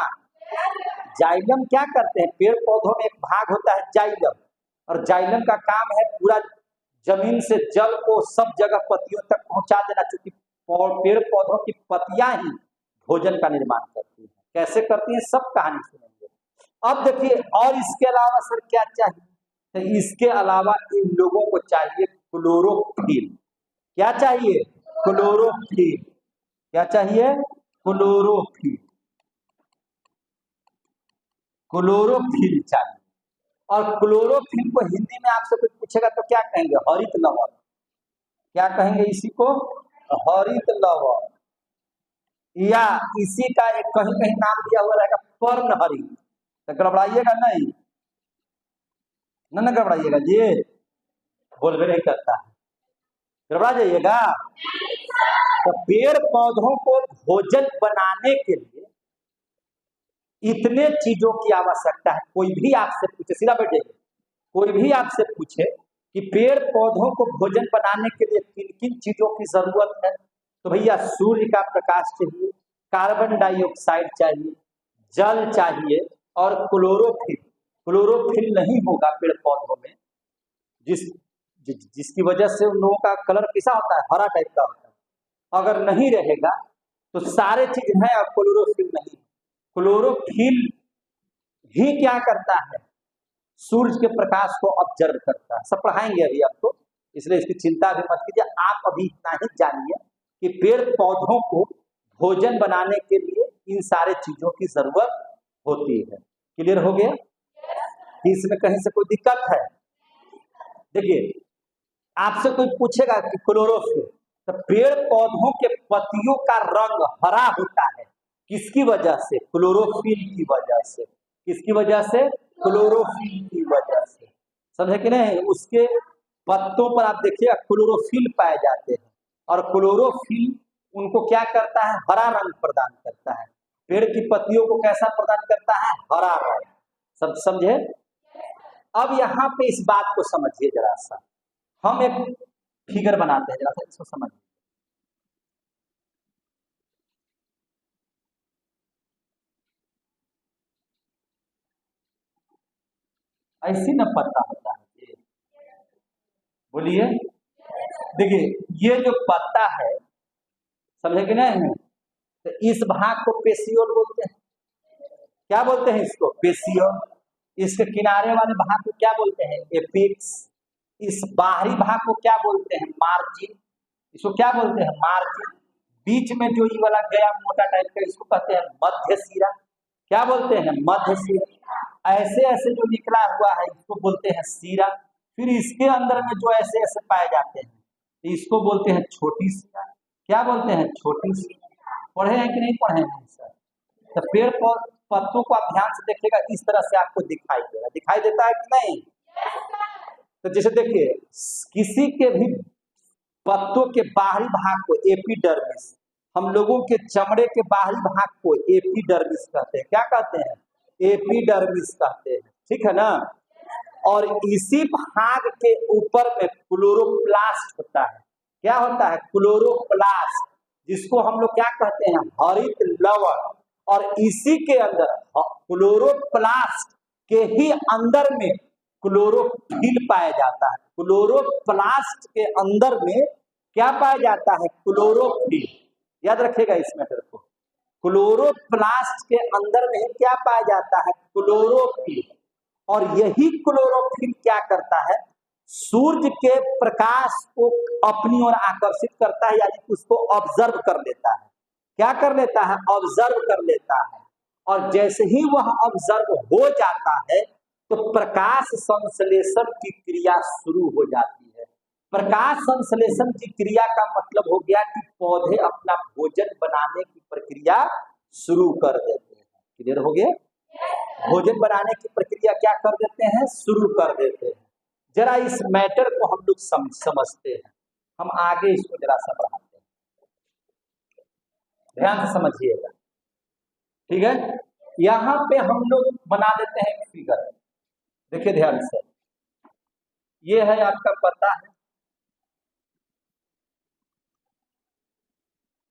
जाइलम क्या करते हैं? पेड़ पौधों में एक भाग होता है जाइलम, और जाइलम का काम है पूरा जमीन से जल को सब जगह पत्तियों तक पहुंचा देना, क्योंकि पेड़ पौधों की पत्तियां ही भोजन का निर्माण करती हैं। कैसे करती हैं सब कहानी सुनेंगे। अब देखिए, और इसके अलावा सर क्या चाहिए? तो इसके अलावा इन लोगों को चाहिए क्लोरोफिल। क्या चाहिए? क्लोरोफिल। क्या चाहिए? क्लोरोफिल। क्लोरोफिल चाहिए। और क्लोरोफिल को हिंदी में आपसे कुछ पूछेगा तो क्या कहेंगे? हरित लवण। क्या कहेंगे इसी को? हरित लवण। या इसी का एक कहीं कहीं नाम दिया हुआ रहेगा पर्णहरित। तो गड़बड़ाइएगा नहीं, न गड़बड़ाइएगा जी, बोल भी नहीं करता है, गड़बड़ा जाइएगा। तो पेड़ पौधों को भोजन बनाने के लिए इतने चीजों की आवश्यकता है। कोई भी आपसे पूछे, सीधा बैठ जाइए, कोई भी आपसे पूछे कि पेड़ पौधों को भोजन बनाने के लिए किन किन चीजों की जरूरत है, तो भैया सूर्य का प्रकाश चाहिए, कार्बन डाइऑक्साइड चाहिए, जल चाहिए और क्लोरोफिल। क्लोरोफिल नहीं होगा पेड़ पौधों में, जिसकी वजह से उन लोगों का कलर कैसा होता है? हरा टाइप का होता है। अगर नहीं रहेगा तो सारे चीज है और क्लोरोफिल नहीं। क्लोरोफिल ही क्या करता है? सूर्य के प्रकाश को ऑब्जर्व करता है। सब पढ़ाएंगे अभी आपको, इसलिए इसकी चिंता भी मत कीजिए। आप अभी इतना ही जानिए कि पेड़ पौधों को भोजन बनाने के लिए इन सारे चीजों की जरूरत होती है। क्लियर हो गया? इसमें कहीं से कोई दिक्कत है? देखिए, आपसे कोई पूछेगा कि क्लोरोफिल, तो पेड़ पौधों के पत्तियों का रंग हरा होता है, किसकी वजह से? क्लोरोफिल की वजह से। किसकी वजह से? क्लोरोफिल की वजह से। समझे कि नहीं? उसके पत्तों पर आप देखिएगा क्लोरोफिल पाए जाते हैं, और क्लोरोफिल उनको क्या करता है? हरा रंग प्रदान करता है। पेड़ की पत्तियों को कैसा प्रदान करता है? हरा रंग। सब समझे? अब यहाँ पे इस बात को समझिए जरा सा, हम एक फिगर बनाते हैं, जरा सा इसको समझिए। ऐसी न पता होता है, बोलिए देखिए ये जो पत्ता है, समझे कि नहीं, तो इस भाग को पेशियोल बोलते हैं। क्या बोलते हैं इसको? पेशियोल। इसके किनारे वाले भाग को क्या बोलते हैं? एपिक्स। इस बाहरी भाग को क्या बोलते हैं? मार्जिन। इसको क्या बोलते हैं? मार्जिन। बीच में जो ये वाला गया मोटा टाइप का, इसको कहते हैं मध्य सिरा। क्या बोलते हैं? मध्य सिरा। ऐसे ऐसे जो निकला हुआ है इसको बोलते हैं सिरा। फिर इसके अंदर में जो ऐसे ऐसे पाए जाते हैं इसको बोलते हैं छोटी सिरा। क्या बोलते हैं? छोटी सिरा। पढ़े हैं कि नहीं पढ़े हैं सर? तो पेड़ पत्तों को आप ध्यान से देखिएगा, इस तरह से आपको दिखाई देगा, दिखाई देता है कि नहीं? तो जैसे देखिए किसी के भी पत्तों के बाहरी भाग को एपिडर्मिस, हम लोगों के चमड़े के बाहरी भाग को एपिडर्मिस कहते हैं। क्या कहते हैं? एपिडर्मिस कहते हैं, ठीक है ना। और इसी भाग के ऊपर में क्लोरोप्लास्ट होता है। क्या होता है? क्लोरोप्लास्ट, जिसको हम लोग क्या कहते हैं? हरित लवण। और इसी के अंदर क्लोरोप्लास्ट के ही अंदर में क्लोरोफिल पाया जाता है। क्लोरोप्लास्ट के अंदर में क्या पाया जाता है? क्लोरोफिल। याद रखिएगा इस मैटर को। क्लोरोप्लास्ट के अंदर में क्या पाया जाता है? क्लोरोफिल। और यही क्लोरोफिल क्या करता है? सूर्य के प्रकाश को अपनी ओर आकर्षित करता है, यानी उसको ऑब्जर्व कर लेता है। क्या कर लेता है? ऑब्जर्व कर लेता है। और जैसे ही वह ऑब्जर्व हो जाता है तो प्रकाश संश्लेषण की क्रिया शुरू हो जाती है। प्रकाश संश्लेषण की क्रिया का मतलब हो गया कि पौधे अपना भोजन बनाने की प्रक्रिया शुरू कर देते हैं। क्लियर हो गया? भोजन बनाने की प्रक्रिया क्या कर देते हैं? शुरू कर देते हैं। जरा इस मैटर को हम लोग समझते हैं, हम आगे इसको जरा सा बढ़ाते हैं, ध्यान से समझिएगा, ठीक है। यहाँ पे हम लोग बना देते हैं एक फिगर। देखिए ध्यान से, ये है आपका पत्ता है,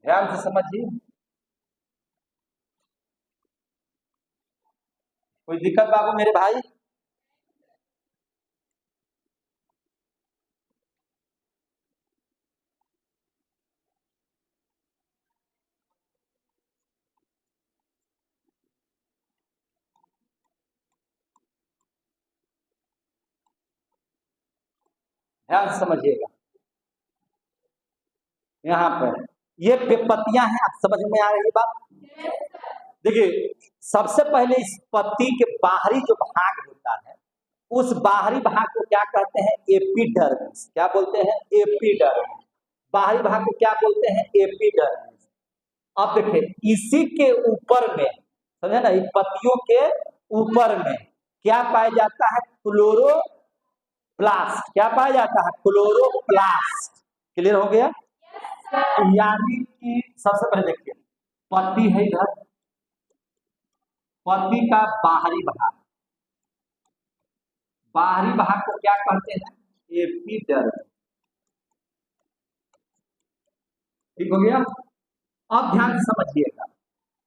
ध्यान से समझिए। कोई दिक्कत बाबू मेरे भाई? ध्यान से समझिएगा। यहाँ पर ये पत्तियां हैं, आप समझ में आ रही बात? देखिए सबसे पहले इस पत्ती के बाहरी जो भाग होता है उस बाहरी भाग को क्या कहते हैं? एपिडर्मिस। क्या बोलते हैं? एपिडर्मिस। बाहरी भाग को क्या बोलते हैं? एपिडर्मिस। अब देखिए इसी के ऊपर में, समझे ना, इस पत्तियों के ऊपर में क्या पाया जाता है? क्लोरोप्लास्ट। क्या पाया जाता है? क्लोरोप्लास्ट। क्लियर हो गया? यानी कि सबसे पहले देखिए पत्ती है इधर, पत्ती का बाहरी भाग, बाहरी भाग को क्या कहते हैं? एपिडर्मिस। ठीक हो गया? अब ध्यान से समझिएगा,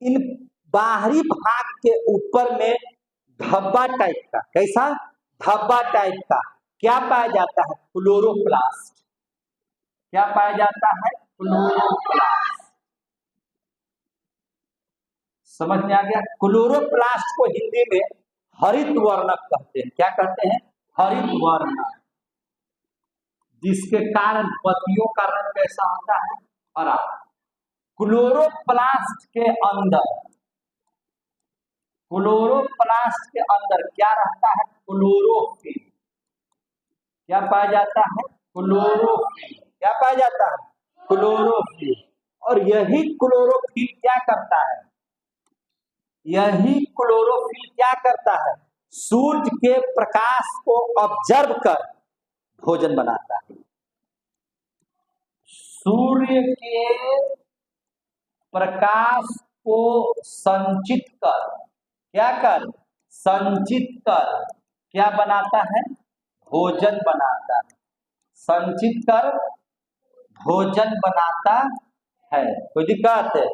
इन बाहरी भाग के ऊपर में धब्बा टाइप का, कैसा? धब्बा टाइप का क्या पाया जाता है? क्लोरोप्लास्ट। क्या पाया जाता है? क्लोरोप्लास्ट। समझ में आ गया? क्लोरोप्लास्ट को हिंदी में हरित वर्णक कहते हैं। क्या कहते हैं? हरित वर्णक। जिसके कारण पत्तियों का रंग कैसा होता है? हरा। क्लोरोप्लास्ट के अंदर, क्लोरोप्लास्ट के अंदर क्या रहता है? क्लोरोफिल। क्या पाया जाता है? क्लोरोफिल। क्या पाया जाता है? क्लोरोफिल। और यही क्लोरोफिल क्या करता है? यही क्लोरोफिल क्या करता है? सूर्य के प्रकाश को ऑब्जर्व कर भोजन बनाता है। सूर्य के प्रकाश को संचित कर, क्या कर? संचित कर क्या बनाता है? भोजन बनाता है। संचित कर भोजन बनाता है। कोई दिक्कत है?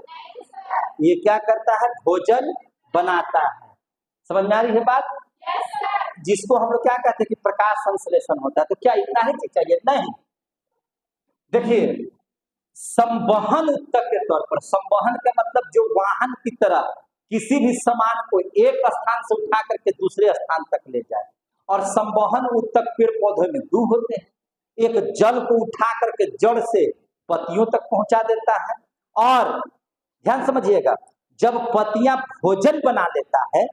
ये क्या करता है? भोजन बनाता है। समझ में आ रही है बात? जिसको हम लोग क्या कहते हैं कि प्रकाश संश्लेषण होता है। तो क्या इतना ही चीज चाहिए? नहीं, देखिए, संवहन उत्तक के तौर पर, संवहन का मतलब जो वाहन की तरह किसी भी सामान को एक स्थान से उठा करके दूसरे स्थान तक ले जाए। और संवहन उत्तक पेड़ पौधे में दो होते हैं, एक जल को उठा करके जड़ से पत्तियों तक पहुंचा देता है, और ध्यान समझिएगा, जब पत्तियां भोजन बना लेता है,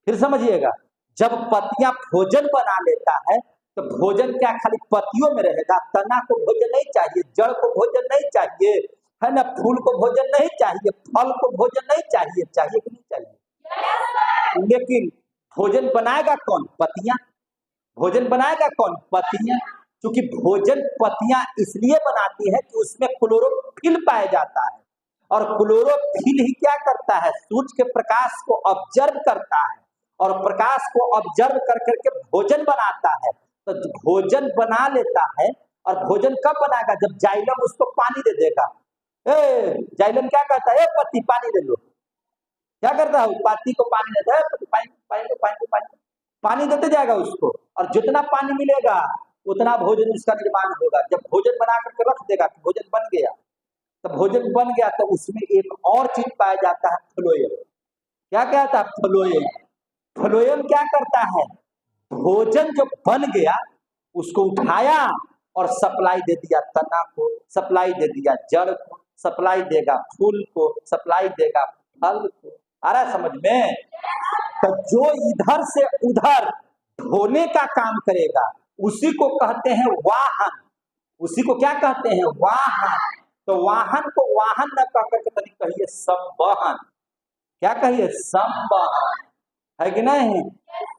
फिर समझिएगा, जब पत्तियां भोजन बना लेता है तो भोजन क्या खाली पत्तियों में रहेगा? तना को भोजन नहीं चाहिए, जड़ को भोजन नहीं चाहिए, है ना, फूल को भोजन नहीं चाहिए, फल को भोजन नहीं चाहिए, चाहिए कि नहीं चाहिए? लेकिन भोजन बनाएगा कौन? पत्तियां। भोजन बनाएगा कौन? पत्तियां। क्योंकि भोजन पत्तियां इसलिए बनाती है कि उसमें क्लोरोफिल पाया जाता है, और क्लोरोफिल ही क्या करता है? सूर्य के प्रकाश को ऑब्जर्व करता है, और प्रकाश को ऑब्जर्व कर करके भोजन बनाता है। तो भोजन बना लेता है, और भोजन कब बनाएगा? जब जाइलम उसको पानी दे देगा। जाइलम क्या कहता है? पत्ती पानी दे लो। क्या करता है? पत्ती को पानी देता है, पानी देते जाएगा उसको, और जितना पानी मिलेगा उतना भोजन उसका निर्माण होगा। जब भोजन बना करके रख देगा तो भोजन बन गया, तो भोजन बन गया तो उसमें एक और चीज पाया जाता है, फ्लोएम। क्या कहता है? फ्लोएम। फ्लोएम क्या करता है? भोजन जो बन गया उसको उठाया और सप्लाई दे दिया तना को, सप्लाई दे दिया जड़ को, सप्लाई देगा फूल को, सप्लाई देगा फल को। आ रहा है समझ में? तो जो इधर से उधर ढोने का काम करेगा उसी को कहते हैं वाहन। उसी को क्या कहते हैं? वाहन। तो वाहन को वाहन न कह करके तनिक कहिए संवहन। क्या कहिए? संवहन, है कि नहीं?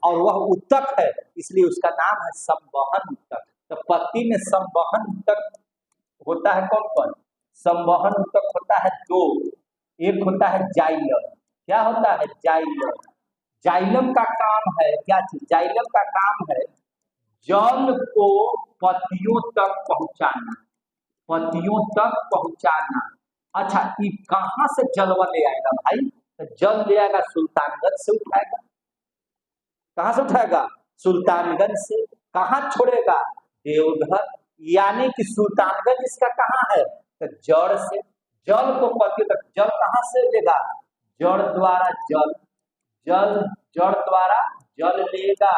और वह उत्तक है, इसलिए उसका नाम है संवहन उत्तक। तो पत्ती में संवहन उत्तक होता है कौन कौन? संवहन उत्तक होता है दो। एक होता है जाइलम। क्या होता है? जाइलम। जाइलम का काम है क्या चीज? जाइलम का काम है जल को पत्तियों तक पहुंचाना, पत्तियों तक पहुंचाना। अच्छा, ये कहां से जलवा ले आएगा भाई? तो जल ले आएगा सुल्तानगंज से उठाएगा। कहां से उठाएगा? सुल्तानगंज से। कहां छोड़ेगा? देवघर। यानी कि सुल्तानगंज इसका कहां है? तो जड़ से। जल को पत्ती तक, जल कहां से लेगा? जड़ द्वारा जल, जल जड़ द्वारा जल लेगा,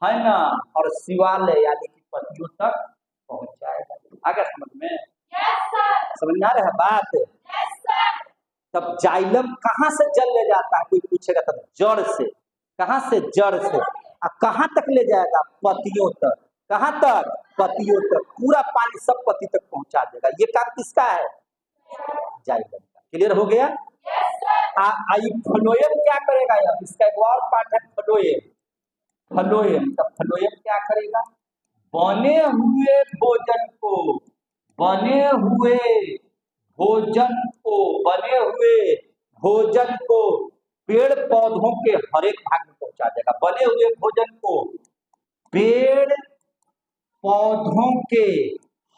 है ना, और शिवालय यानी कि पत्तियों तक पहुंचाएगा। आगे समझ में? समझ में आ रहा है बात? तब जाइलम कहां से जल ले जाता है? कोई पूछेगा तब जड़ से। कहां से? जड़ से। अब कहां तक ले जाएगा? पत्तियों तक। कहां तक? पत्तियों तक। पूरा पानी सब पत्ती तक पहुंचा देगा। ये काम किसका है? जाइलम का। क्लियर हो गया? फ्लोएम क्या करेगा? इसका एक और पार्ट है फ्लोएम। फ्लोएम, तो फ्लोएम क्या करेगा? बने हुए भोजन को, बने हुए भोजन को, बने हुए भोजन को पेड़ पौधों के हर एक भाग में पहुंचा देगा। बने हुए भोजन को पेड़ पौधों के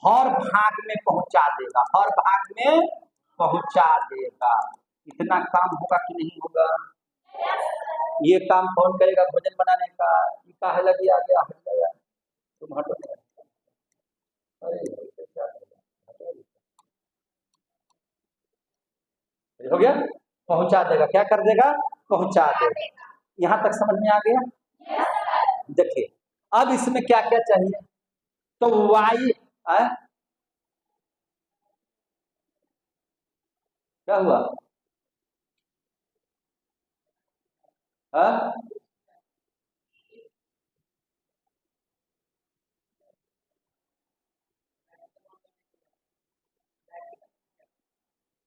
हर भाग में पहुंचा देगा, हर भाग में पहुंचा देगा। इतना काम होगा कि नहीं होगा? ये काम कौन करेगा? भोजन बनाने का। काहे लगी आ गया? हट गया तुम, हटो नहीं। हो गया? पहुंचा देगा। क्या कर देगा? पहुंचा देगा। यहां तक समझ में आ गया? देखिए, अब इसमें क्या क्या चाहिए? तो वायु, क्या हुआ?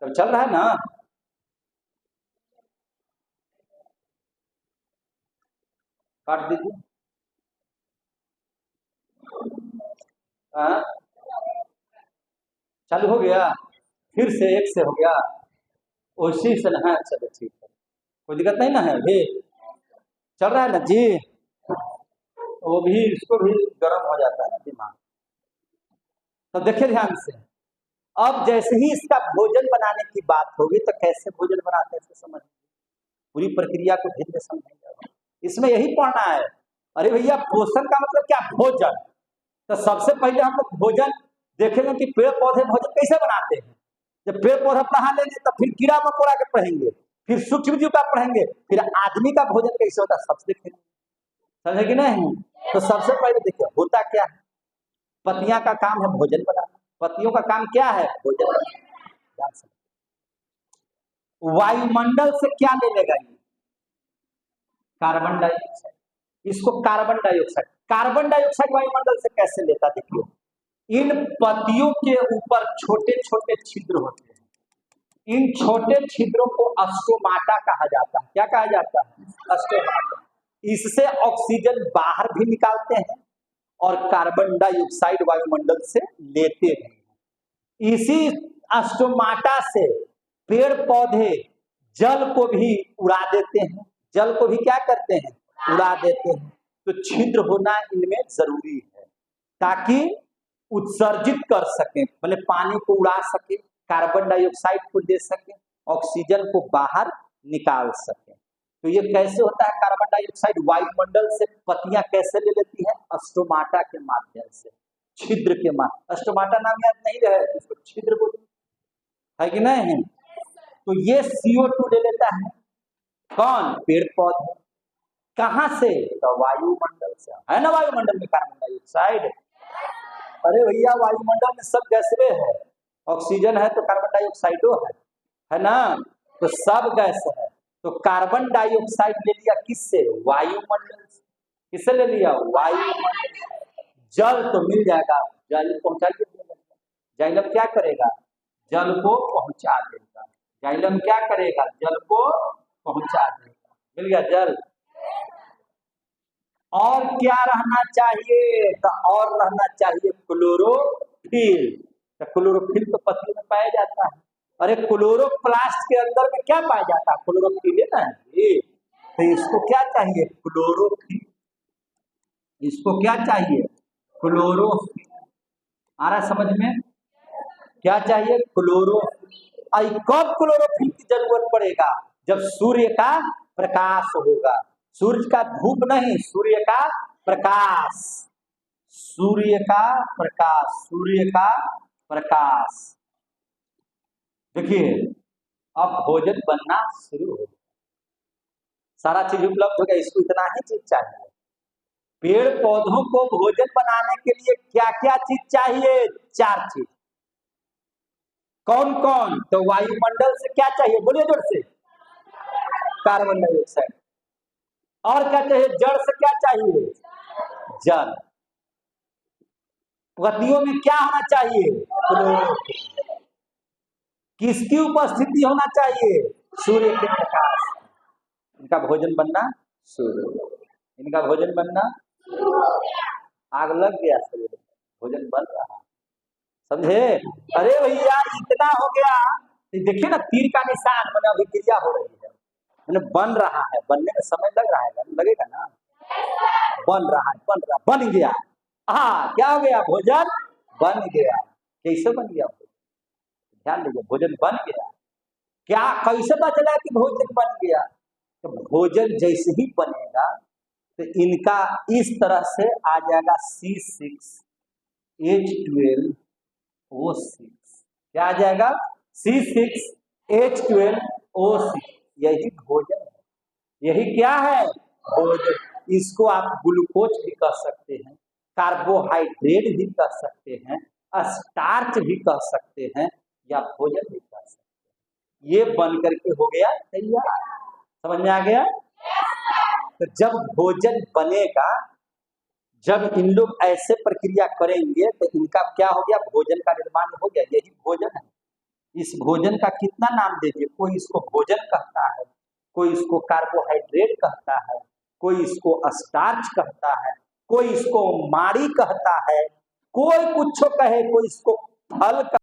तब चल रहा है ना? काट दीजिए। चालू हो गया? फिर से एक से हो गया? उसी से ना? चलो ठीक है, कोई दिक्कत नहीं ना है? अभी चल रहा है ना जी? वो भी, इसको भी गर्म हो जाता है ना दिमाग। तो देखिए ध्यान से, अब जैसे ही इसका भोजन बनाने की बात होगी तो कैसे भोजन बनाते हैं समझ, पूरी प्रक्रिया को ढंग से समझेंगे। इसमें यही पढ़ना है। अरे भैया, पोषण का मतलब क्या? भोजन। तो सबसे पहले हम लोग भोजन देखेंगे कि पेड़ पौधे भोजन कैसे बनाते हैं। जब पेड़ पौधा पढ़ा लेंगे तो फिर कीड़ा मकोड़ा के पढ़ेंगे, फिर सूक्ष्म जीव का पढ़ेंगे, फिर आदमी का भोजन कैसे होता है सबसे देखेंगे। समझे कि नहीं? तो सबसे पहले देखिए होता क्या है, पत्तियां का काम है भोजन बनाना, पत्तियों का काम क्या है भोजन बनाना। वायुमंडल से क्या ले लेगा ये कार्बन डाइऑक्साइड, इसको कार्बन डाइऑक्साइड वायुमंडल से कैसे लेता देखिए, इन पत्तियों के ऊपर छोटे छोटे छिद्र होते हैं, इन छोटे छिद्रों को अस्टोमाटा कहा जाता है। क्या कहा जाता है? अस्टोमाटा। इससे ऑक्सीजन बाहर भी निकालते हैं और कार्बन डाइऑक्साइड वायुमंडल से लेते हैं। इसी अस्टोमाटा से पेड़ पौधे जल को भी उड़ा देते हैं, जल को भी क्या करते हैं उड़ा देते हैं। तो छिद्र होना इनमें जरूरी है ताकि उत्सर्जित कर सके, मतलब पानी को उड़ा सके, कार्बन डाइऑक्साइड को दे सके, ऑक्सीजन को बाहर निकाल सके। तो ये कैसे होता है कार्बन डाइऑक्साइड वायुमंडल से पत्तियां कैसे ले लेती है? अस्टोमाटा के माध्यम से, छिद्र के माध्यम। अस्टोमाटा नाम याद नहीं रहे इसको छिद्र बोलते है कि नहीं? तो ये CO2 ले लेता है कौन? पेड़ पौधे। कहां से? तो वायुमंडल से। है ना वायुमंडल में कार्बन डाइऑक्साइड? अरे भैया वायुमंडल में सब गैसें है, ऑक्सीजन है तो कार्बन डाइऑक्साइडो है ना? तो सब गैस है। तो कार्बन डाइऑक्साइड ले लिया किससे? वायुमंडल से। किससे ले लिया? वायुमंडल। जल तो मिल जाएगा, जल पहुंचाइए। जाइलम क्या करेगा? जल को पहुंचा देगा। जाइलम क्या करेगा? जल को पहुंचा देगा। मिल गया जल। और क्या रहना चाहिए? तो और रहना चाहिए क्लोरोफिल। तो क्लोरोफिल तो पत्ती में पाया जाता है। अरे क्लोरोप्लास्ट के अंदर में क्या पाया जाता है? क्लोरोफिल है ना ये। तो इसको क्या चाहिए? क्लोरोफिल। इसको क्या चाहिए? क्लोरोफिल। आ रहा समझ में? क्या चाहिए? क्लोरोफिल। कब क्लोरोफिल की जरूरत पड़ेगा? जब सूर्य का प्रकाश होगा। सूर्य का धूप नहीं, सूर्य का प्रकाश, सूर्य का प्रकाश, सूर्य का प्रकाश। देखिए अब भोजन बनना शुरू हो गया, सारा चीज उपलब्ध हो गया। इसको इतना ही चीज चाहिए। पेड़ पौधों को भोजन बनाने के लिए क्या क्या चीज चाहिए? 4 चीज। कौन कौन? तो वायुमंडल से क्या चाहिए? बोलिए जोर से। Carbon dioxide. और क्या चाहिए? जड़ से क्या चाहिए? जल। पत्तियों में क्या होना चाहिए? क्लोरोफिल। किसकी उपस्थिति होना चाहिए? सूर्य के प्रकाश। इनका भोजन बनना शुरू, इनका भोजन बनना आग लग गया, भोजन बन रहा, समझे? अरे भैया इतना हो गया, देखिए ना तीर का निशान मैंने अभिक्रिया हो रही है, मैंने बन रहा है। बनने में समय लग रहा है, लगेगा ना? बन रहा है, बन गया। हाँ क्या हो गया? भोजन बन गया। कैसे बन गया भोजन? ध्यान दीजिए, भोजन बन गया। क्या कैसे पता चला कि भोजन बन गया? तो भोजन जैसे ही बनेगा तो इनका इस तरह से आ जाएगा C6H12O6। क्या आ जाएगा? C6H12O6। यही भोजन है। यही क्या है? भोजन। इसको आप ग्लूकोज भी कह सकते हैं, कार्बोहाइड्रेट भी कह सकते हैं, स्टार्च भी कह सकते हैं, या भोजन भी कह सकते हैं। ये बन करके हो गया तैयार। समझ में आ गया? तो जब भोजन बनेगा, जब इन लोग ऐसे प्रक्रिया करेंगे तो इनका क्या हो गया? भोजन का निर्माण हो गया। यही भोजन है। इस भोजन का कितना नाम दीजिए? कोई इसको भोजन कहता है, कोई इसको कार्बोहाइड्रेट कहता है, कोई इसको स्टार्च कहता है, कोई इसको माड़ी कहता है, कोई कुछ कहे, कोई इसको फल